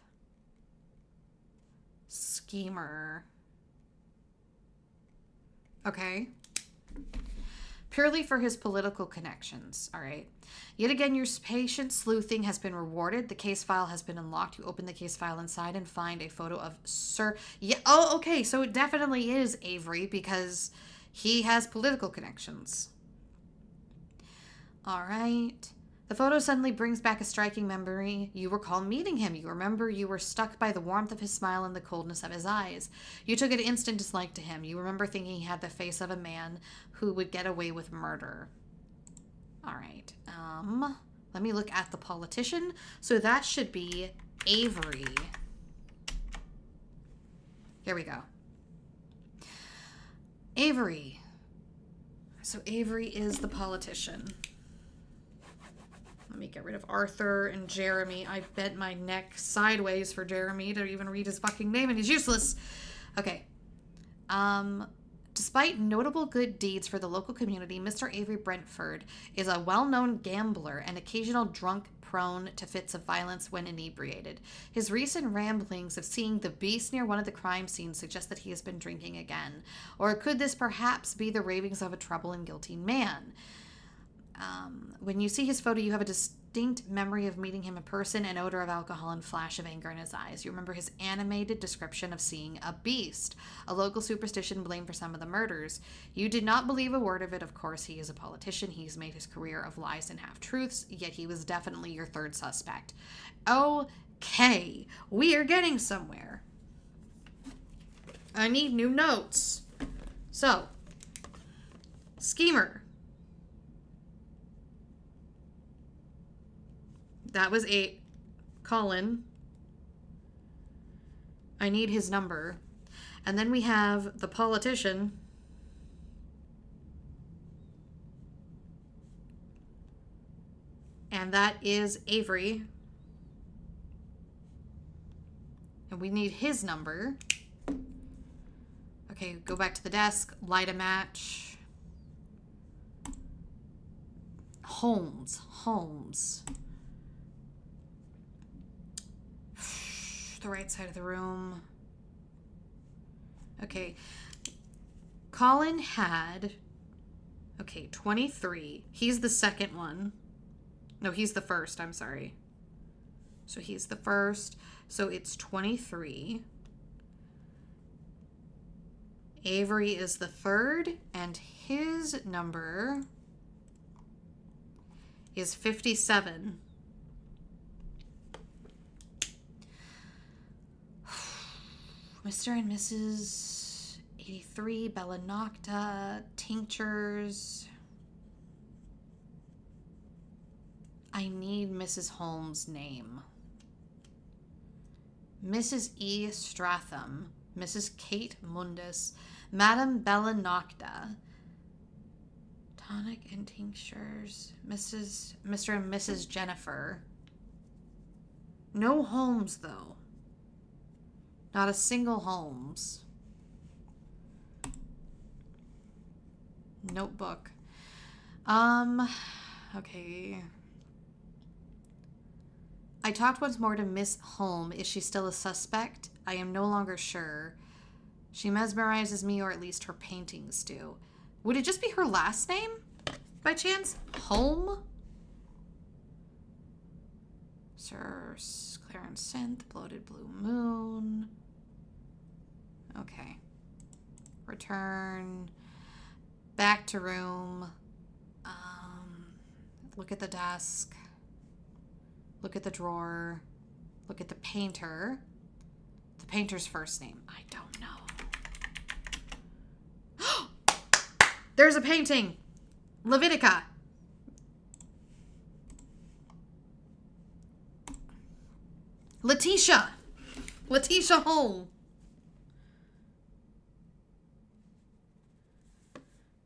schemer. Okay. Purely for his political connections. All right. Yet again, your patient sleuthing has been rewarded. The case file has been unlocked. You open the case file inside and find a photo of Sir... Yeah. Oh, okay. So it definitely is Avery because he has political connections. All right. The photo suddenly brings back a striking memory. You recall meeting him. You remember you were struck by the warmth of his smile and the coldness of his eyes. You took an instant dislike to him. You remember thinking he had the face of a man who would get away with murder. All right. Let me look at the politician. So that should be Avery. Here we go. Avery. So Avery is the politician. Let me get rid of Arthur and Jeremy. I bent my neck sideways for Jeremy to even read his fucking name, and he's useless. Okay. Despite notable good deeds for the local community, Mr. Avery Brentford is a well-known gambler and occasional drunk prone to fits of violence when inebriated. His recent ramblings of seeing the beast near one of the crime scenes suggest that he has been drinking again. Or could this perhaps be the ravings of a troubled and guilty man? When you see his photo, you have a distinct memory of meeting him in person, an odor of alcohol and flash of anger in his eyes. You remember his animated description of seeing a beast, a local superstition blamed for some of the murders. You did not believe a word of it. Of course, he is a politician. He's made his career of lies and half-truths, yet he was definitely your third suspect. Okay, we are getting somewhere. I need new notes. So, schemer. That was 8. Colin. I need his number. And then we have the politician. And that is Avery. And we need his number. Okay, go back to the desk. Light a match. Holmes. The right side of the room. Okay. Colin had... Okay, 23. He's the second one. No, he's the first. I'm sorry. So he's the first. So it's 23. Avery is the third. And his number is 57. Mr. and Mrs. 83, Bella Nocta, tinctures. I need Mrs. Holmes' name. Mrs. E. Stratham, Mrs. Kate Mundus, Madame Bella Nocta. Tonic and tinctures. Mr. and Mrs. Jennifer. No Holmes, though. Not a single Holmes. Notebook. Okay. I talked once more to Miss Holm. Is she still a suspect? I am no longer sure. She mesmerizes me, or at least her paintings do. Would it just be her last name, by chance? Holm? Sir Clarence Synth, Bloated Blue Moon. Okay. Return. Back to room. Look at the desk. Look at the drawer. Look at the painter. The painter's first name. I don't know. There's a painting. Levitica. Letitia Holm.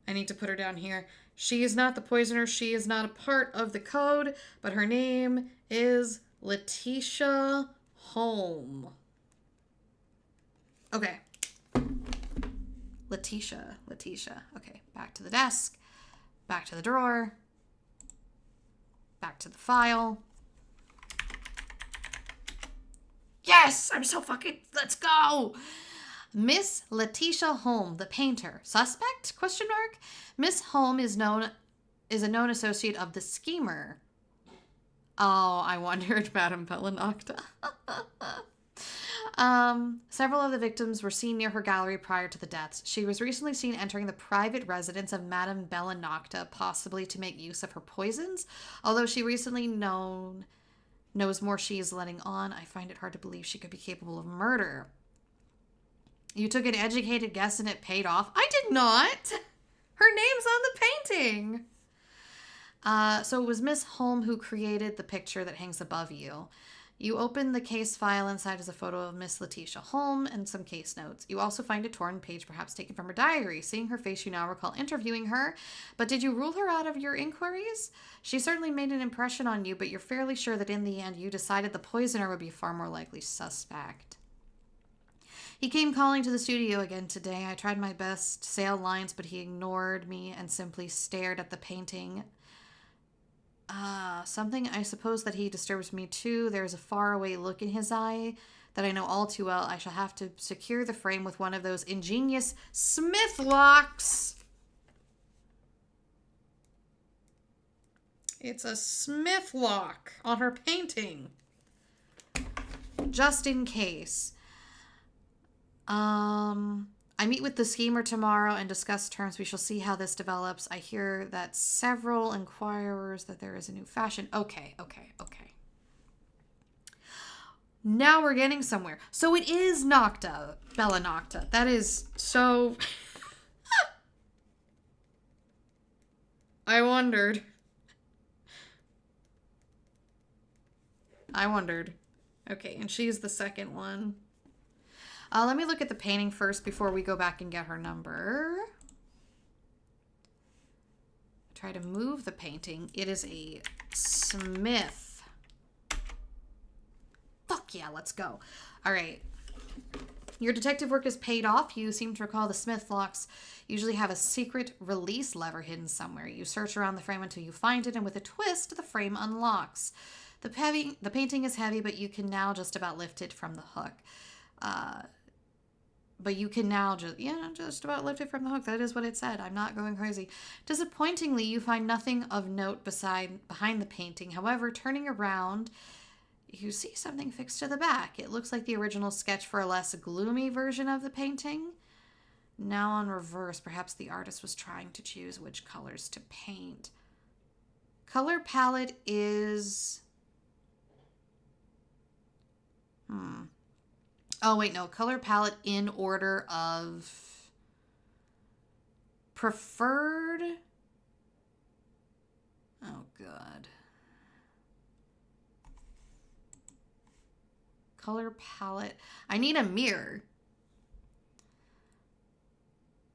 I need to put her down here. She is not the poisoner. She is not a part of the code, but her name is Letitia Holm. Okay. Letitia. Okay, back to the desk. Back to the drawer. Back to the file. Yes! I'm so fucking... Let's go! Miss Letitia Holm, the painter. Suspect? Question mark. Miss Holm is a known associate of the schemer. Oh, I wondered, Madame Bellanocta. Several of the victims were seen near her gallery prior to the deaths. She was recently seen entering the private residence of Madame Bellanocta, possibly to make use of her poisons. Although she recently knows more she is letting on, I find it hard to believe she could be capable of murder. You took an educated guess and it paid off. I did not. Her name's on the painting. So it was Miss Holm who created the picture that hangs above you. You open the case file. Inside is a photo of Miss Letitia Holm and some case notes. You also find a torn page, perhaps taken from her diary. Seeing her face, you now recall interviewing her. But did you rule her out of your inquiries? She certainly made an impression on you, but you're fairly sure that in the end you decided the poisoner would be a far more likely suspect. He came calling to the studio again today. I tried my best to say out lines, but he ignored me and simply stared at the painting. Something I suppose that he disturbs me too. There's a faraway look in his eye that I know all too well. I shall have to secure the frame with one of those ingenious Smith locks. It's a Smith lock on her painting. Just in case. I meet with the schemer tomorrow and discuss terms. We shall see how this develops. I hear that several inquirers that there is a new fashion. Okay. Now we're getting somewhere. So it is Nocta, Bella Nocta. That is so... I wondered. Okay, and she's the second one. Let me look at the painting first before we go back and get her number. Try to move the painting. It is a Smith. Fuck yeah, let's go. All right. Your detective work is paid off. You seem to recall the Smith locks usually have a secret release lever hidden somewhere. You search around the frame until you find it, and with a twist, the frame unlocks. The painting is heavy, but you can now just about lift it from the hook. But you can now just about lift it from the hook. That is what it said. I'm not going crazy. Disappointingly, you find nothing of note behind the painting. However, turning around, you see something fixed to the back. It looks like the original sketch for a less gloomy version of the painting. Now on reverse, perhaps the artist was trying to choose which colors to paint. Color palette is... Oh, wait, no. Color palette in order of preferred. Oh, God. Color palette. I need a mirror.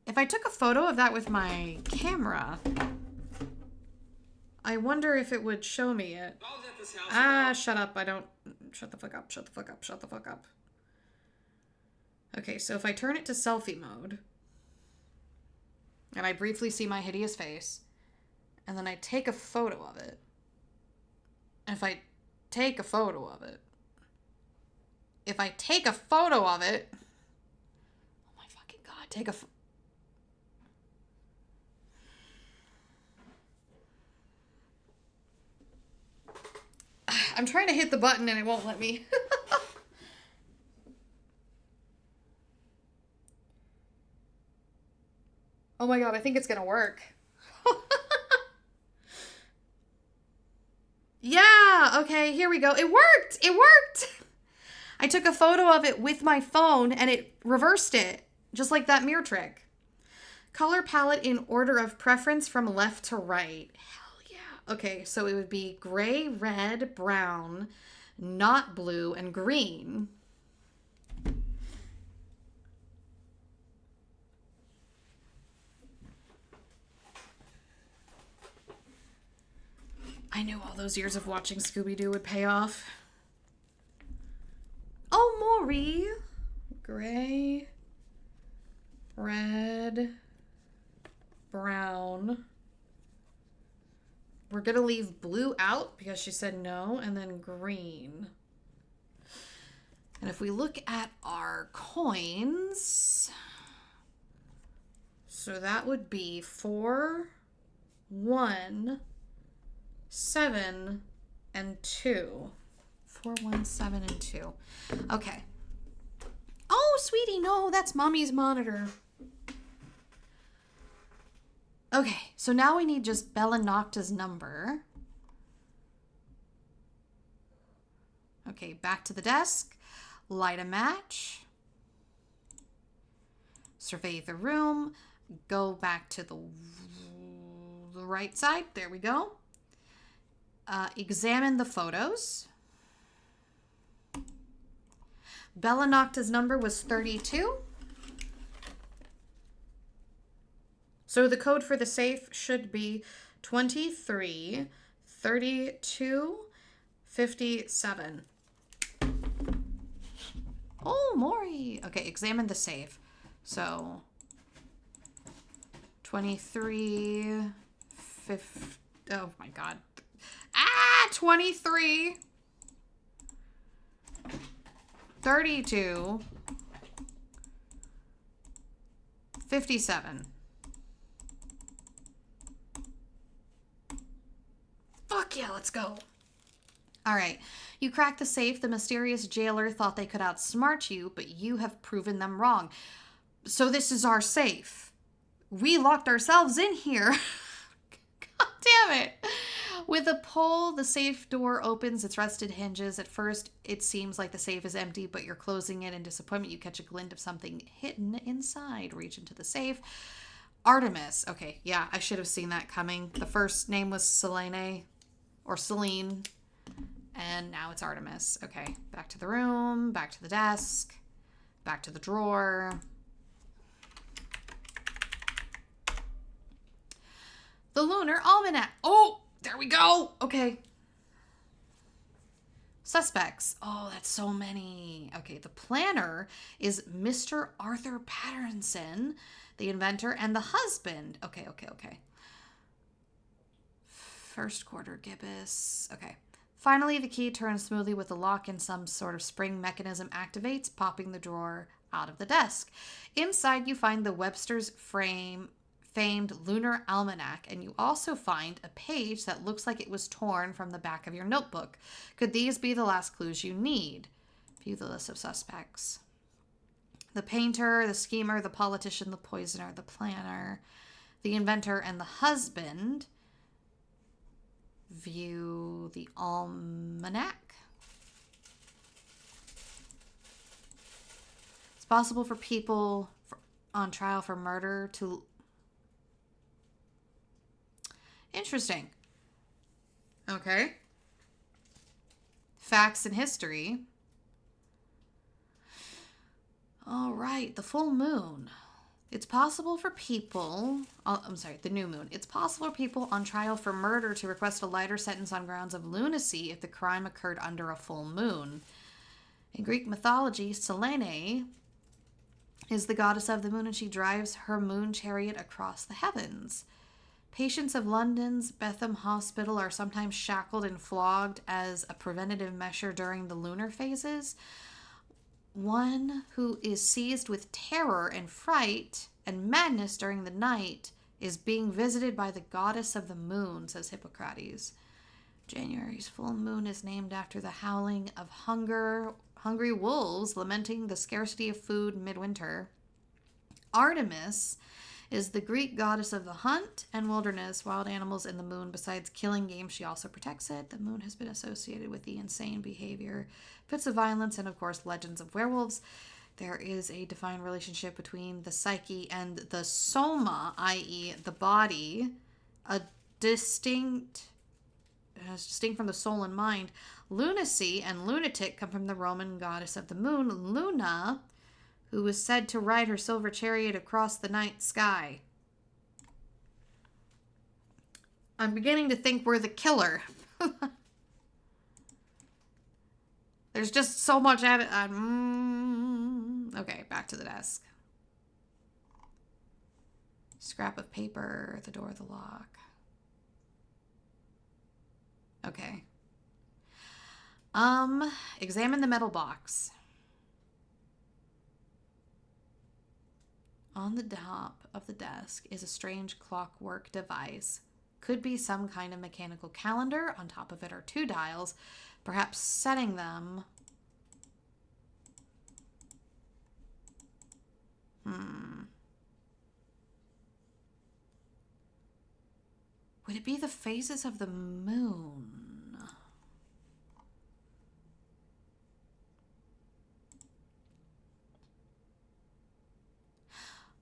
If I took a photo of that with my camera, I wonder if it would show me it. Shut up. I don't. Shut the fuck up. Shut the fuck up. Shut the fuck up. Okay, so if I turn it to selfie mode, and I briefly see my hideous face, and then I take a photo of it, and if I take a photo of it, oh my fucking God, I'm trying to hit the button and it won't let me. Oh my God, I think it's gonna work. Yeah, okay, here we go. It worked! I took a photo of it with my phone and it reversed it, just like that mirror trick. Color palette in order of preference from left to right. Hell yeah. Okay, so it would be gray, red, brown, not blue, and green. I knew all those years of watching Scooby-Doo would pay off. Oh, Maury. Gray, red, brown. We're going to leave blue out because she said no, and then green. And if we look at our coins, so that would be 4, 1, 7, and 2. 4, 1, 7, and 2. Okay. Oh, sweetie, no, that's mommy's monitor. Okay, so now we need just Bella Nocta's number. Okay, back to the desk. Light a match. Survey the room. Go back to the right side. There we go. Examine the photos. Bella Nocta's number was 32. So the code for the safe should be 23 32 57. Oh, Maury. Okay, examine the safe. So 23 50. Oh my god. 23 32 57. Fuck yeah, let's go. All right. You crack the safe. The mysterious jailer thought they could outsmart you, but you have proven them wrong. So this is our safe. We locked ourselves in here. God damn it. With a pull, the safe door opens its rusted hinges. At first, it seems like the safe is empty, but you're closing it in disappointment. You catch a glint of something hidden inside. Reach into the safe. Artemis. Okay, yeah, I should have seen that coming. The first name was Selene, or Celine, and now it's Artemis. Okay, back to the room, back to the desk, back to the drawer. The Lunar Almanac. Oh, there we go. Okay. Suspects. Oh, that's so many. Okay, the planner is Mr. Arthur Patterson, the inventor, and the husband. Okay. First quarter gibbous. Okay. Finally, the key turns smoothly with the lock and some sort of spring mechanism activates, popping the drawer out of the desk. Inside, you find the Webster's famed Lunar Almanac, and you also find a page that looks like it was torn from the back of your notebook. Could these be the last clues you need? View the list of suspects. The painter, the schemer, the politician, the poisoner, the planner, the inventor, and the husband. View the almanac. It's possible for people on trial for murder to... Interesting. Okay. Facts and history. All right, the full moon. It's possible for people... the new moon. It's possible for people on trial for murder to request a lighter sentence on grounds of lunacy if the crime occurred under a full moon. In Greek mythology, Selene is the goddess of the moon, and she drives her moon chariot across the heavens. Patients of London's Bethlehem Hospital are sometimes shackled and flogged as a preventative measure during the lunar phases. One who is seized with terror and fright and madness during the night is being visited by the goddess of the moon, says Hippocrates. January's full moon is named after the howling of hungry wolves lamenting the scarcity of food midwinter. Artemis is the Greek goddess of the hunt and wilderness, wild animals, and the moon. Besides killing game, she also protects it. The moon has been associated with the insane behavior, fits of violence, and of course, legends of werewolves. There is a defined relationship between the psyche and the soma, i.e., the body, distinct from the soul and mind. Lunacy and lunatic come from the Roman goddess of the moon, Luna, who was said to ride her silver chariot across the night sky. I'm beginning to think we're the killer. There's just so much at it. Okay, back to the desk. Scrap of paper, the door, the lock. Okay. Examine the metal box. On the top of the desk is a strange clockwork device. Could be some kind of mechanical calendar. On top of it are 2 dials, perhaps setting them. Would it be the phases of the moon?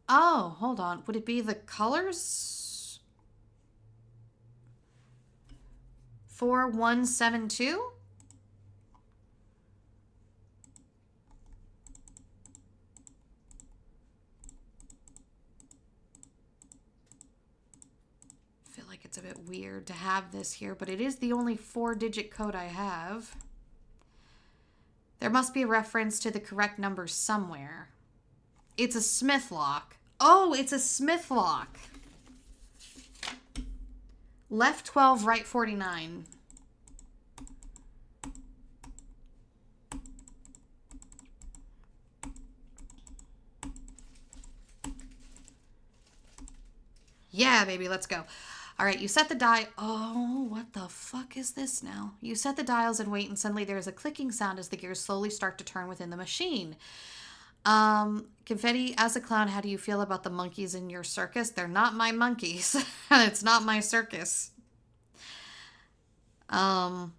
Oh, hold on. Would it be the colors? 4172? I feel like it's a bit weird to have this here, but it is the only 4-digit code I have. There must be a reference to the correct number somewhere. It's a Smith lock. Oh, it's a Smith lock. Left 12, right 49. Yeah, baby, let's go. All right, you set the die. Oh, what the fuck is this now? You set the dials and wait, and suddenly there's a clicking sound as the gears slowly start to turn within the machine. Confetti, as a clown, how do you feel about the monkeys in your circus? They're not my monkeys. It's not my circus. Those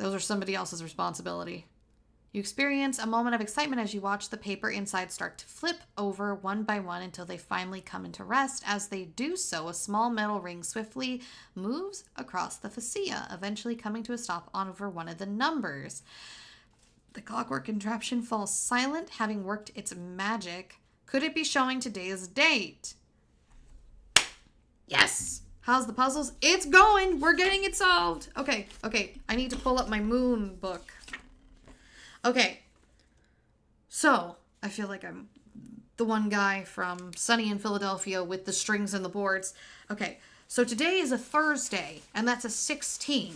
are somebody else's responsibility. You experience a moment of excitement as you watch the paper inside start to flip over one by one until they finally come into rest. As they do so, a small metal ring swiftly moves across the fascia, eventually coming to a stop over one of the numbers. The clockwork contraption falls silent, having worked its magic. Could it be showing today's date? Yes! How's the puzzles? It's going! We're getting it solved! Okay. I need to pull up my moon book. Okay. So, I feel like I'm the one guy from Sunny in Philadelphia with the strings and the boards. Okay. So today is a Thursday, and that's a 16th.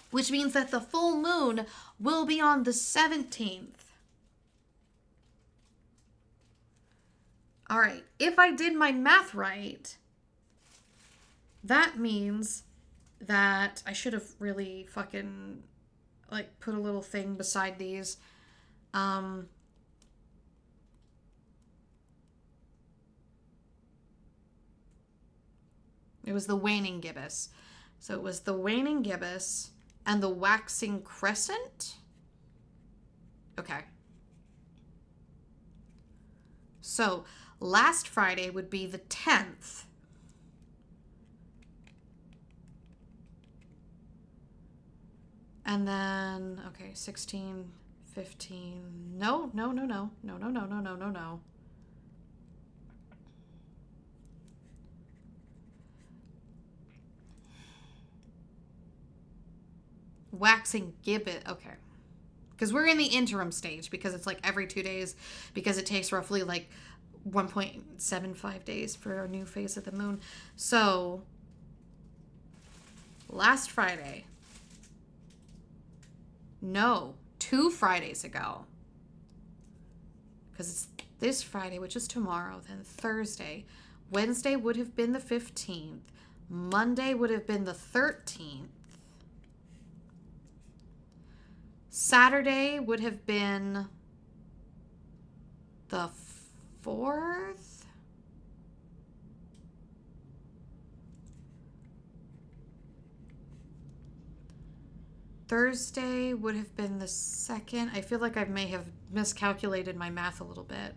Which means that the full moon will be on the 17th. All right, if I did my math right, that means that I should have really fucking, like, put a little thing beside these. It was the waning gibbous. So it was the waning gibbous and the waxing crescent? Okay. So, last Friday would be the 10th. And then, okay, 16, 15. No. Waxing gibbet. Okay. Because we're in the interim stage because it's like every 2 days because it takes roughly like 1.75 days for a new phase of the moon. So, last Friday. No, 2 Fridays ago. Because it's this Friday, which is tomorrow, then Thursday. Wednesday would have been the 15th. Monday would have been the 13th. Saturday would have been the 4th. Thursday would have been the 2nd. I feel like I may have miscalculated my math a little bit.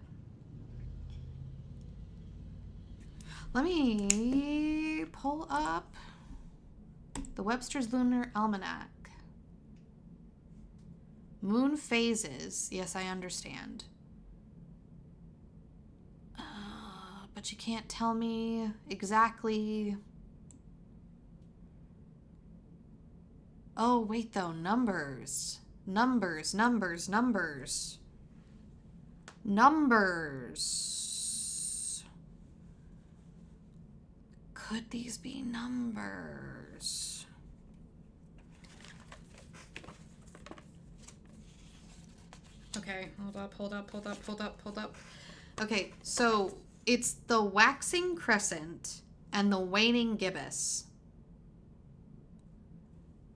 Let me pull up the Webster's Lunar Almanac. Moon phases. Yes, I understand. But you can't tell me exactly. Oh, wait, though. Numbers. Numbers. Could these be numbers? Okay, hold up. Okay, so it's the waxing crescent and the waning gibbous.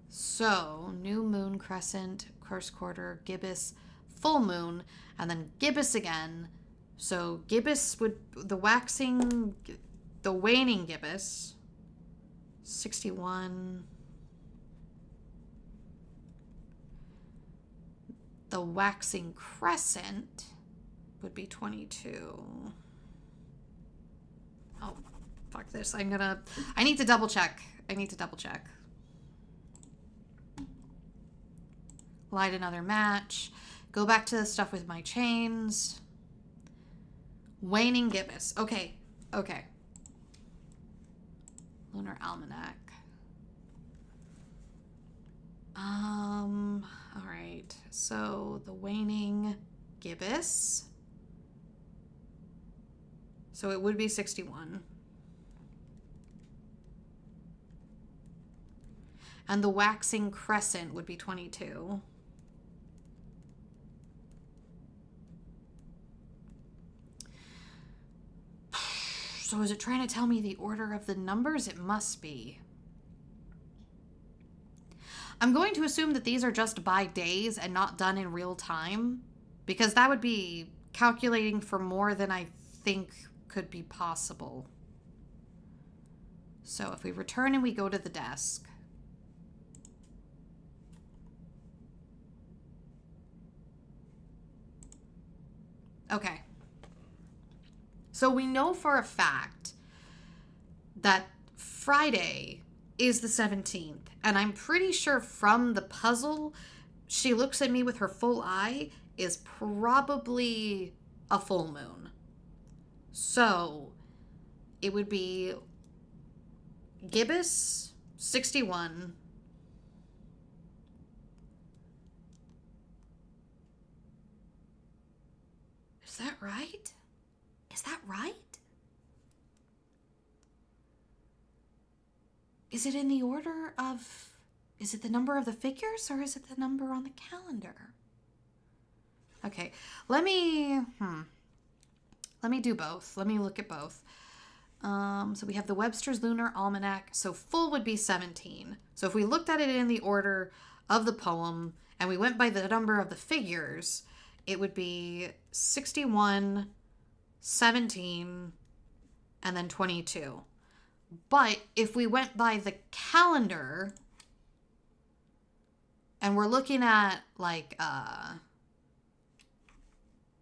So, new moon crescent, first quarter, gibbous, full moon, and then gibbous again. So, gibbous would, the waxing, the waning gibbous, 61. The waxing crescent would be 22. Oh, fuck this. I need to double check. Light another match. Go back to the stuff with my chains. Waning gibbous. Okay. Lunar almanac. All right. So the waning gibbous. So it would be 61. And the waxing crescent would be 22. So is it trying to tell me the order of the numbers? It must be. I'm going to assume that these are just by days and not done in real time, because that would be calculating for more than I think could be possible. So if we return and we go to the desk. Okay. So we know for a fact that Friday is the 17th. And I'm pretty sure from the puzzle, she looks at me with her full eye, is probably a full moon. So it would be gibbous, 61. Is that right? Is that right? Is it in the order of... Is it the number of the figures or is it the number on the calendar? Okay, let me do both. Let me look at both. So we have the Webster's Lunar Almanac. So full would be 17. So if we looked at it in the order of the poem and we went by the number of the figures, it would be 61, 17, and then 22. But if we went by the calendar and we're looking at like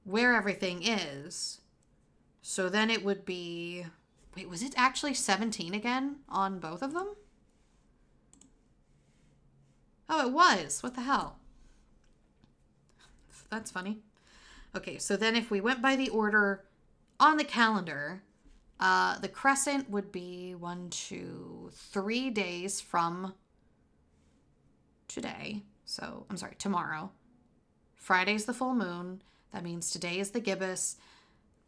where everything is, so then it would be, wait, was it actually 17 again on both of them? Oh, it was. What the hell? That's funny. Okay, so then if we went by the order on the calendar, the crescent would be 1, 2, 3 days from today. So, I'm sorry, tomorrow. Friday's the full moon. That means today is the gibbous.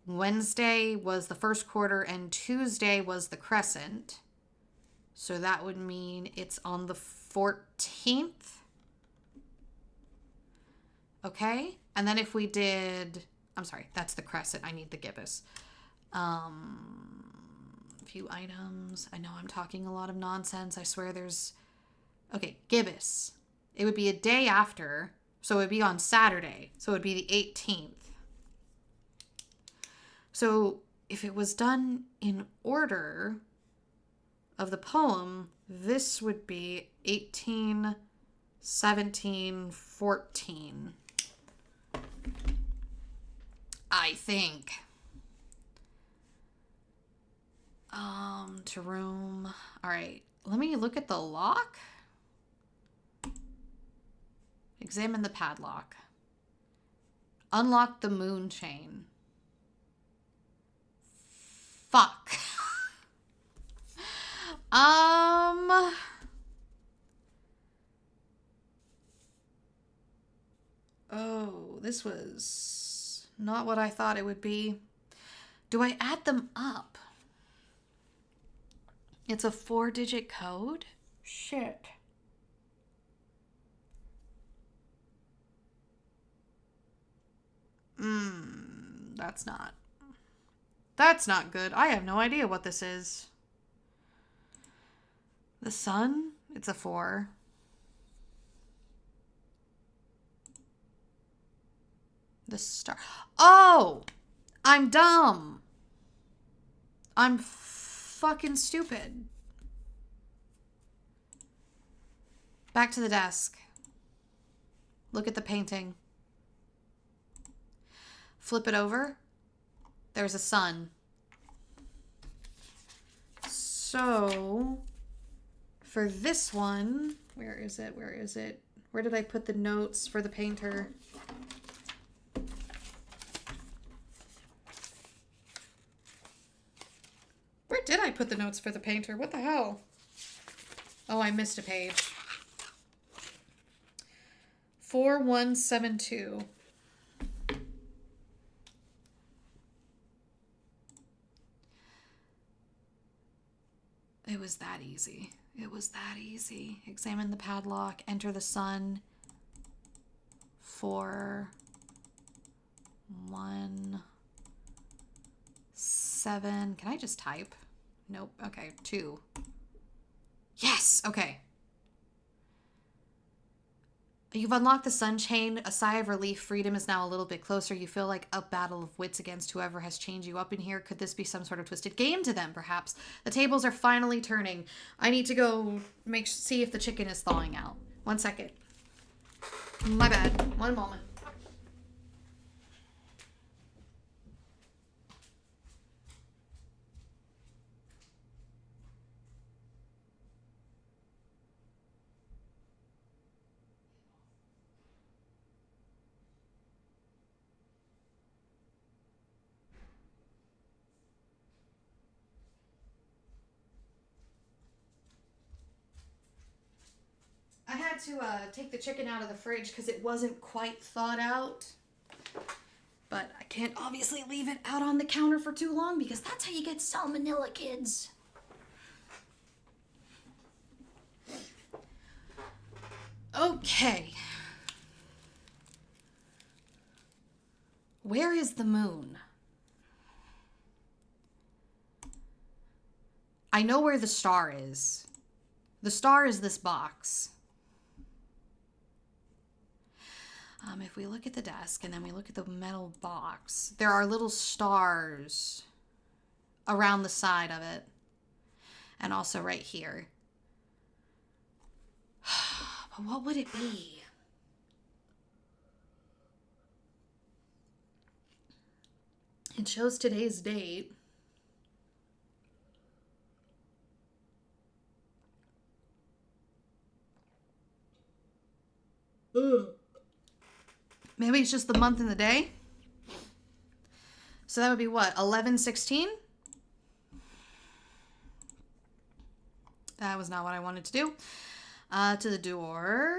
Wednesday was the first quarter and Tuesday was the crescent. So that would mean it's on the 14th. Okay? And then if we did... I'm sorry, that's the crescent. I need the gibbous. Few items. I know I'm talking a lot of nonsense. I swear there's... Okay, gibbous. It would be a day after, so it would be on Saturday. So it would be the 18th. So if it was done in order of the poem, this would be 18, 17, 14. I think. To room. All right. Let me look at the lock. Examine the padlock. Unlock the moon chain. Fuck. Oh, this was not what I thought it would be. Do I add them up? It's a 4-digit code? Shit. That's not. That's not good. I have no idea what this is. The sun? It's a 4. The star. Oh! I'm dumb. I'm fucking stupid. Back to the desk. Look at the painting. Flip it over. There's a sun. So, for this one, where is it? Where is it? Where did I put the notes for the painter? Where did I put the notes for the painter? What the hell? Oh, I missed a page. 4172. It was that easy. It was that easy. Examine the padlock. Enter the sun. 4, 1, 7. Can I just type? Nope. Okay. 2. Yes. Okay. You've unlocked the sun chain. A sigh of relief. Freedom is now a little bit closer. You feel like a battle of wits against whoever has chained you up in here. Could this be some sort of twisted game to them, perhaps? The tables are finally turning. I need to go see if the chicken is thawing out. 1 second. My bad. 1 moment. I had to take the chicken out of the fridge because it wasn't quite thawed out. But I can't obviously leave it out on the counter for too long because that's how you get salmonella, kids. Okay. Where is the moon? I know where the star is. The star is this box. If we look at the desk and then we look at the metal box, there are little stars around the side of it. And also right here. But what would it be? It shows today's date. Ugh. Maybe it's just the month and the day. So that would be what? 11/16? That was not what I wanted to do. To the door.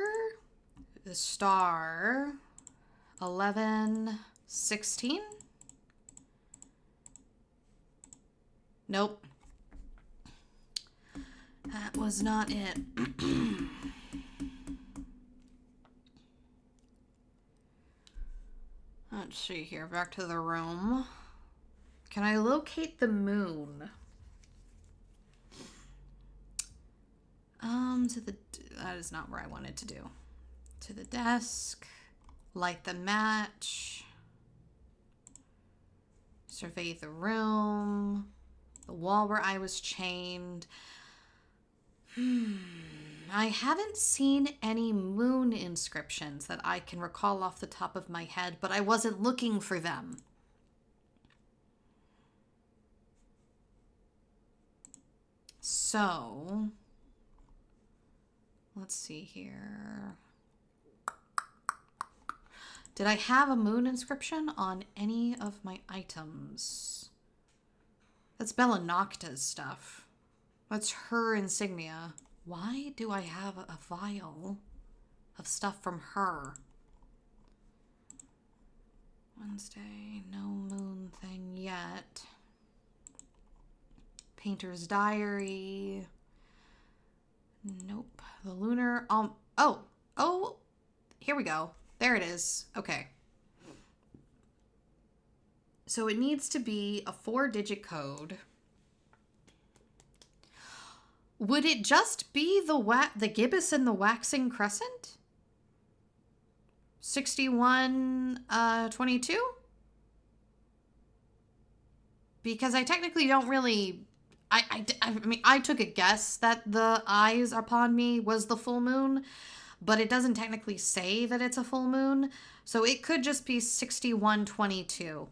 The star. 11/16? Nope. That was not it. Let's see here. Back to the room. Can I locate the moon? That is not where I wanted to do. To the desk. Light the match. Survey the room. The wall where I was chained. I haven't seen any moon inscriptions that I can recall off the top of my head, but I wasn't looking for them. So, let's see here. Did I have a moon inscription on any of my items? That's Bella Nocta's stuff. That's her insignia. Why do I have a vial of stuff from her? Wednesday, no moon thing yet. Painter's diary. Nope. The lunar, oh, here we go. There it is. Okay. So it needs to be a 4-digit code. Would it just be the gibbous and the waxing crescent? 6122? Because I technically don't really... I mean, I took a guess that the eyes upon me was the full moon, but it doesn't technically say that it's a full moon. So it could just be 6122.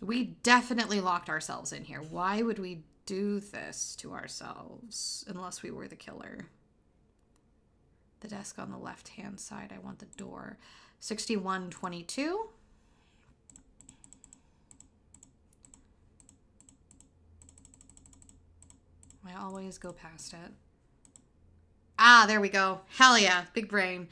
We definitely locked ourselves in here. Why would we do this to ourselves unless we were the killer? The desk on the left-hand side. I want the door. 6122. I always go past it. Ah, there we go. Hell yeah. Big brain.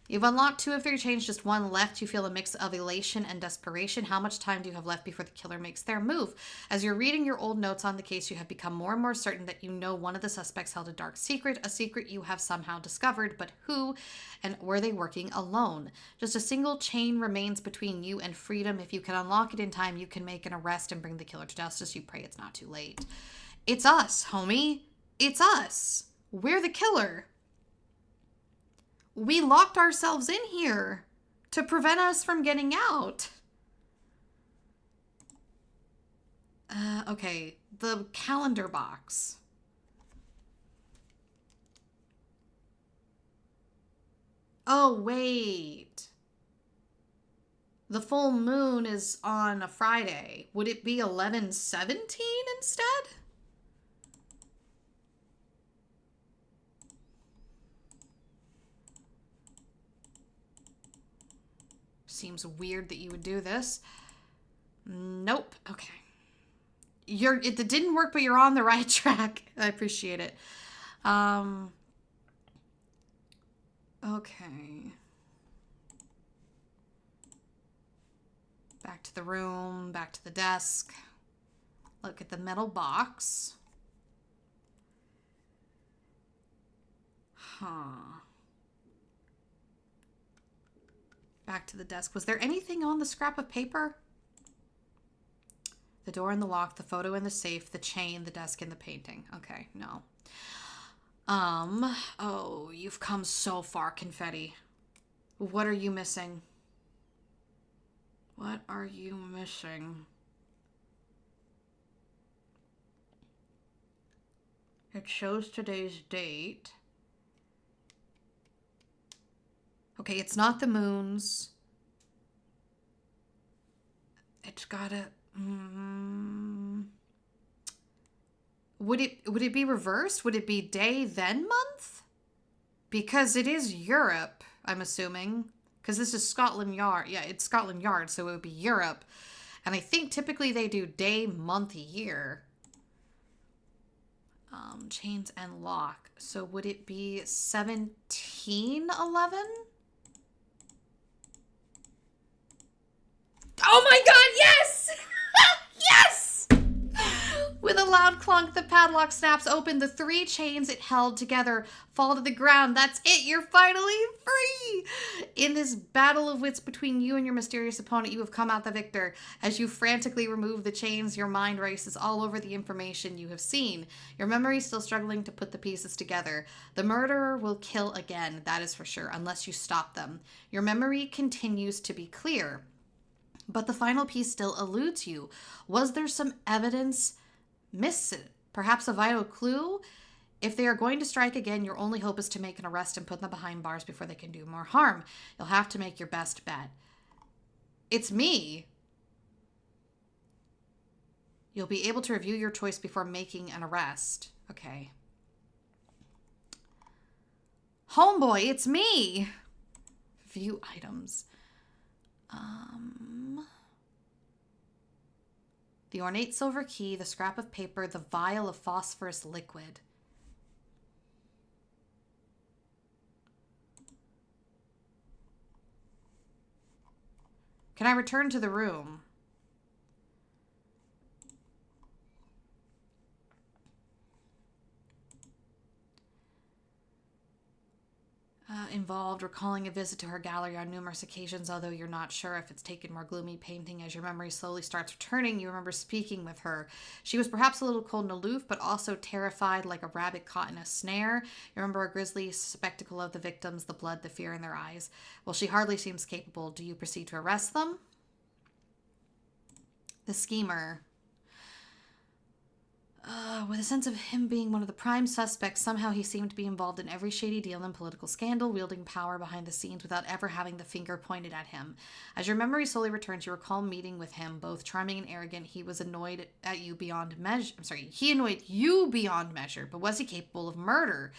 You've unlocked 2 of your change, just 1 left. You feel a mix of elation and desperation. How much time do you have left before the killer makes their move? As you're reading your old notes on the case, you have become more and more certain that you know one of the suspects held a dark secret, a secret you have somehow discovered, but who, and were they working alone? Just a single chain remains between you and freedom. If you can unlock it in time, you can make an arrest and bring the killer to justice. You pray it's not too late. It's us, homie. It's us. We're the killer. We locked ourselves in here to prevent us from getting out. Okay, the calendar box. Oh, wait. The full moon is on a Friday. Would it be 11/17 instead? Seems weird that you would do this. Nope. Okay. It didn't work, but you're on the right track. I appreciate it. Okay. Back to the room, back to the desk. Look at the metal box. Huh. Back to the desk. Was there anything on the scrap of paper? The door and the lock, the photo in the safe, the chain, the desk, and the painting. Okay, no. Oh, you've come so far, Confetti. What are you missing? What are you missing? It shows today's date. Okay, it's not the moons. It's gotta... Would it be reversed? Would it be day then month? Because it is Europe, I'm assuming. Because this is Scotland Yard. Yeah, it's Scotland Yard, so it would be Europe. And I think typically they do day, month, year. Chains and lock. So would it be 1711? Oh my god, yes! Yes! With a loud clunk, the padlock snaps open. The 3 chains it held together fall to the ground. That's it. You're finally free. In this battle of wits between you and your mysterious opponent, you have come out the victor. As you frantically remove the chains, your mind races all over the information you have seen. Your memory is still struggling to put the pieces together. The murderer will kill again, that is for sure, unless you stop them. Your memory continues to be clear, but the final piece still eludes you. Was there some evidence missing? Perhaps a vital clue? If they are going to strike again, your only hope is to make an arrest and put them behind bars before they can do more harm. You'll have to make your best bet. It's me. You'll be able to review your choice before making an arrest. Okay. Homeboy, it's me. View items. The ornate silver key, the scrap of paper, the vial of phosphorus liquid. Can I return to the room? involved, recalling a visit to her gallery on numerous occasions, although you're not sure if it's taken more gloomy painting. As your memory slowly starts returning, you remember speaking with her. She was perhaps a little cold and aloof, but also terrified, like a rabbit caught in a snare. You remember a grisly spectacle of the victims, the blood, the fear in their eyes. Well, she hardly seems capable. Do you proceed to arrest them? The schemer. With a sense of him being one of the prime suspects, somehow he seemed to be involved in every shady deal and political scandal, wielding power behind the scenes without ever having the finger pointed at him. As your memory slowly returns, you recall meeting with him, both charming and arrogant. He was annoyed at you beyond measure. He annoyed you beyond measure, but was he capable of murder?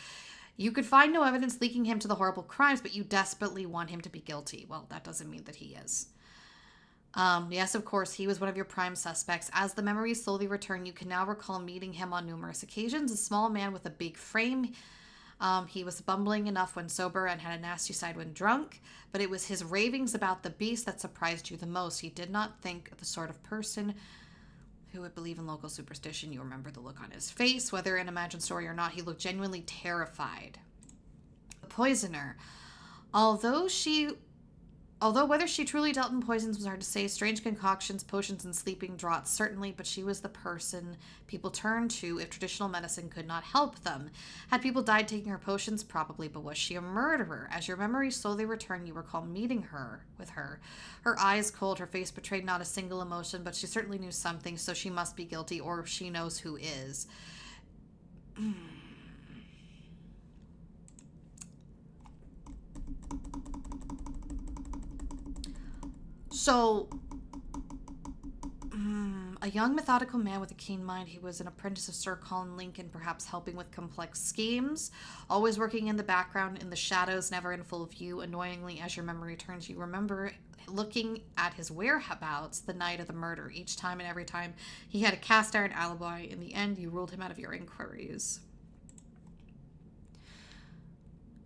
You could find no evidence linking him to the horrible crimes, but you desperately want him to be guilty. Well, that doesn't mean that he is. Yes, of course, he was one of your prime suspects. As the memories slowly return, you can now recall meeting him on numerous occasions. A small man with a big frame. He was bumbling enough when sober and had a nasty side when drunk, but it was his ravings about the beast that surprised you the most. He did not think the sort of person who would believe in local superstition. You remember the look on his face. Whether an imagined story or not, he looked genuinely terrified. The poisoner. Although whether she truly dealt in poisons was hard to say, strange concoctions, potions, and sleeping draughts, certainly, but she was the person people turned to if traditional medicine could not help them. Had people died taking her potions? Probably, but was she a murderer? As your memories slowly return, you recall meeting her. Her eyes cold, her face betrayed not a single emotion, but she certainly knew something, so she must be guilty, or she knows who is. So, a young methodical man with a keen mind. He was an apprentice of Sir Colin Lincoln, perhaps helping with complex schemes, always working in the background, in the shadows, never in full view. Annoyingly, as your memory turns, you remember looking at his whereabouts the night of the murder. Each time and every time, he had a cast-iron alibi. In the end, you ruled him out of your inquiries.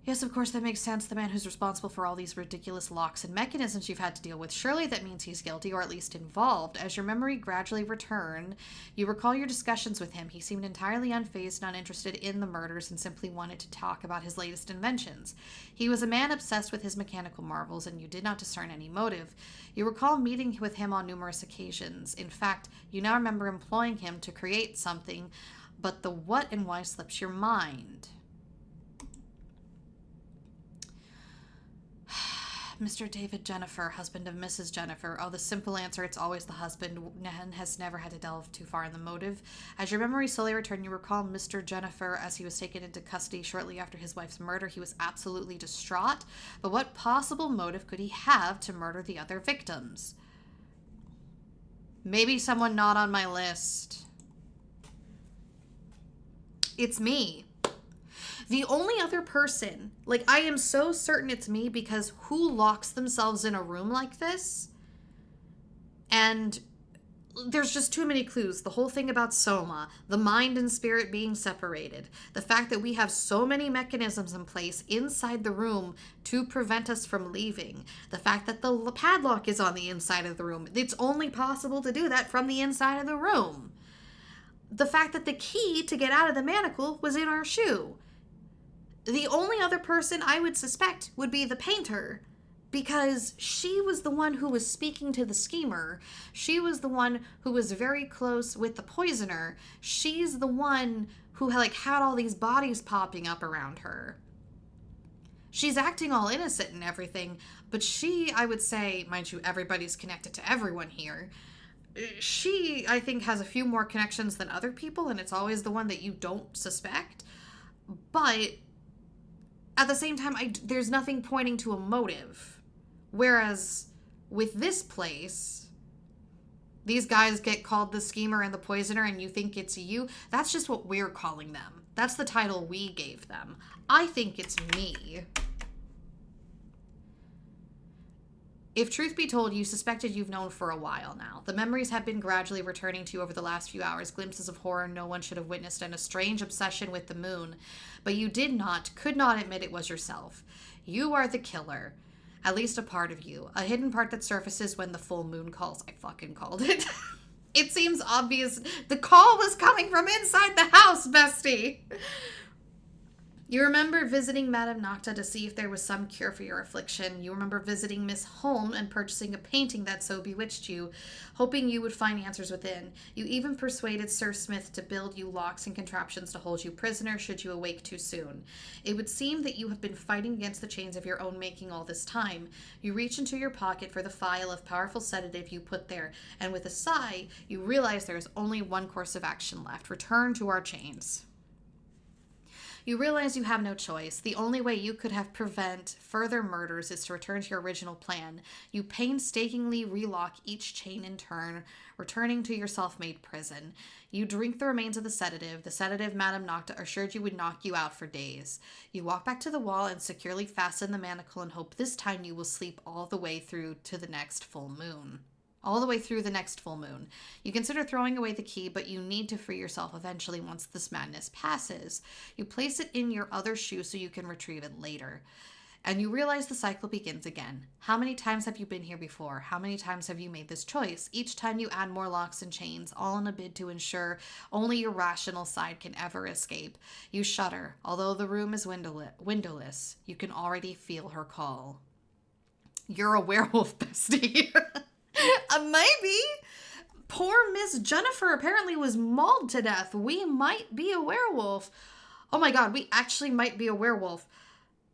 Yes, of course, that makes sense. The man who's responsible for all these ridiculous locks and mechanisms you've had to deal with. Surely that means he's guilty, or at least involved. As your memory gradually return, you recall your discussions with him. He seemed entirely unfazed and uninterested in the murders and simply wanted to talk about his latest inventions. He was a man obsessed with his mechanical marvels, and you did not discern any motive. You recall meeting with him on numerous occasions. In fact, you now remember employing him to create something, but the what and why slips your mind. Mr. David Jennifer, husband of Mrs. Jennifer. Oh, the simple answer, it's always the husband, and has never had to delve too far in the motive. As your memory slowly returned, you recall Mr. Jennifer as he was taken into custody shortly after his wife's murder. He was absolutely distraught, but what possible motive could he have to murder the other victims? Maybe someone not on my list. It's me. The only other person, I am so certain it's me, because who locks themselves in a room like this? And there's just too many clues. The whole thing about soma, the mind and spirit being separated, the fact that we have so many mechanisms in place inside the room to prevent us from leaving, the fact that the padlock is on the inside of the room. It's only possible to do that from the inside of the room. The fact that the key to get out of the manacle was in our shoe. The only other person I would suspect would be the painter, because she was the one who was speaking to the schemer. She was the one who was very close with the poisoner. She's the one who had all these bodies popping up around her. She's acting all innocent and everything, but she, I would say, mind you, everybody's connected to everyone here. She, I think, has a few more connections than other people, and it's always the one that you don't suspect. But at the same time, there's nothing pointing to a motive. Whereas with this place, these guys get called the schemer and the poisoner, and you think it's you. That's just what we're calling them. That's the title we gave them. I think it's me. If truth be told, you suspected you've known for a while now. The memories have been gradually returning to you over the last few hours, glimpses of horror no one should have witnessed, and a strange obsession with the moon. But you could not admit it was yourself. You are the killer. At least a part of you. A hidden part that surfaces when the full moon calls. I fucking called it. It seems obvious. The call was coming from inside the house, bestie. You remember visiting Madame Nocta to see if there was some cure for your affliction. You remember visiting Miss Holm and purchasing a painting that so bewitched you, hoping you would find answers within. You even persuaded Sir Smith to build you locks and contraptions to hold you prisoner should you awake too soon. It would seem that you have been fighting against the chains of your own making all this time. You reach into your pocket for the phial of powerful sedative you put there, and with a sigh, you realize there is only one course of action left. Return to our chains. You realize you have no choice. The only way you could have prevent further murders is to return to your original plan. You painstakingly relock each chain in turn, returning to your self-made prison. You drink the remains of the sedative Madame Nocta assured you would knock you out for days. You walk back to the wall and securely fasten the manacle and hope this time you will sleep all the way through to the next full moon. You consider throwing away the key, but you need to free yourself eventually once this madness passes. You place it in your other shoe so you can retrieve it later. And you realize the cycle begins again. How many times have you been here before? How many times have you made this choice? Each time you add more locks and chains, all in a bid to ensure only your rational side can ever escape. You shudder. Although the room is windowless, you can already feel her call. You're a werewolf, bestie. Maybe. Poor Miss Jennifer apparently was mauled to death. We might be a werewolf. Oh my god, we actually might be a werewolf.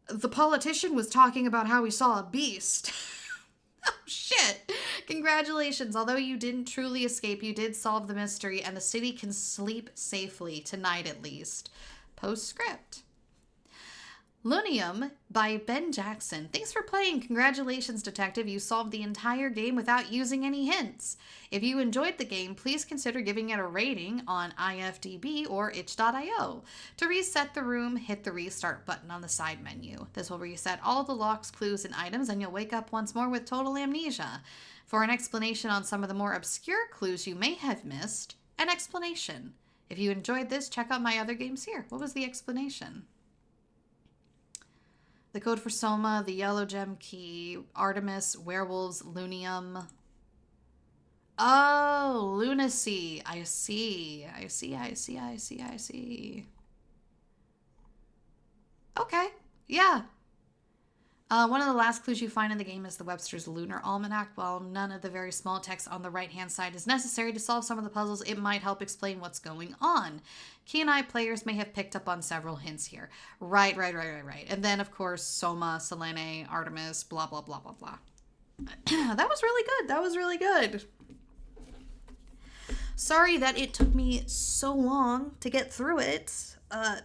The politician was talking about how he saw a beast. Oh shit. Congratulations. Although you didn't truly escape, you did solve the mystery, and the city can sleep safely, tonight at least. Postscript. Lunium by Ben Jackson. Thanks for playing. Congratulations, Detective. You solved the entire game without using any hints. If you enjoyed the game, please consider giving it a rating on IFDB or itch.io. To reset the room, hit the restart button on the side menu. This will reset all the locks, clues, and items, and you'll wake up once more with total amnesia. For an explanation on some of the more obscure clues you may have missed, an explanation. If you enjoyed this, check out my other games here. What was the explanation? The code for Soma, the yellow gem key, Artemis, werewolves, Lunium. Oh, lunacy. I see. Okay. Yeah. One of the last clues you find in the game is the Webster's Lunar Almanac. While none of the very small text on the right-hand side is necessary to solve some of the puzzles, it might help explain what's going on. Keen Eye players may have picked up on several hints here. Right. And then, of course, Soma, Selene, Artemis, blah, blah, blah, blah, blah. That was really good. Sorry that it took me so long to get through it.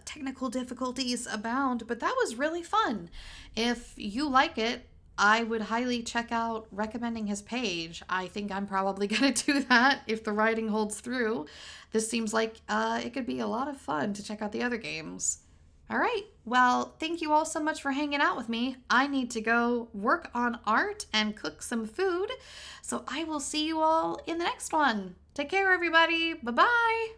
Technical difficulties abound, but that was really fun. If you like it, I would highly check out recommending his page. I think I'm probably going to do that if the writing holds through. This seems like it could be a lot of fun to check out the other games. All right, well, thank you all so much for hanging out with me. I need to go work on art and cook some food, so I will see you all in the next one. Take care, everybody. Bye-bye.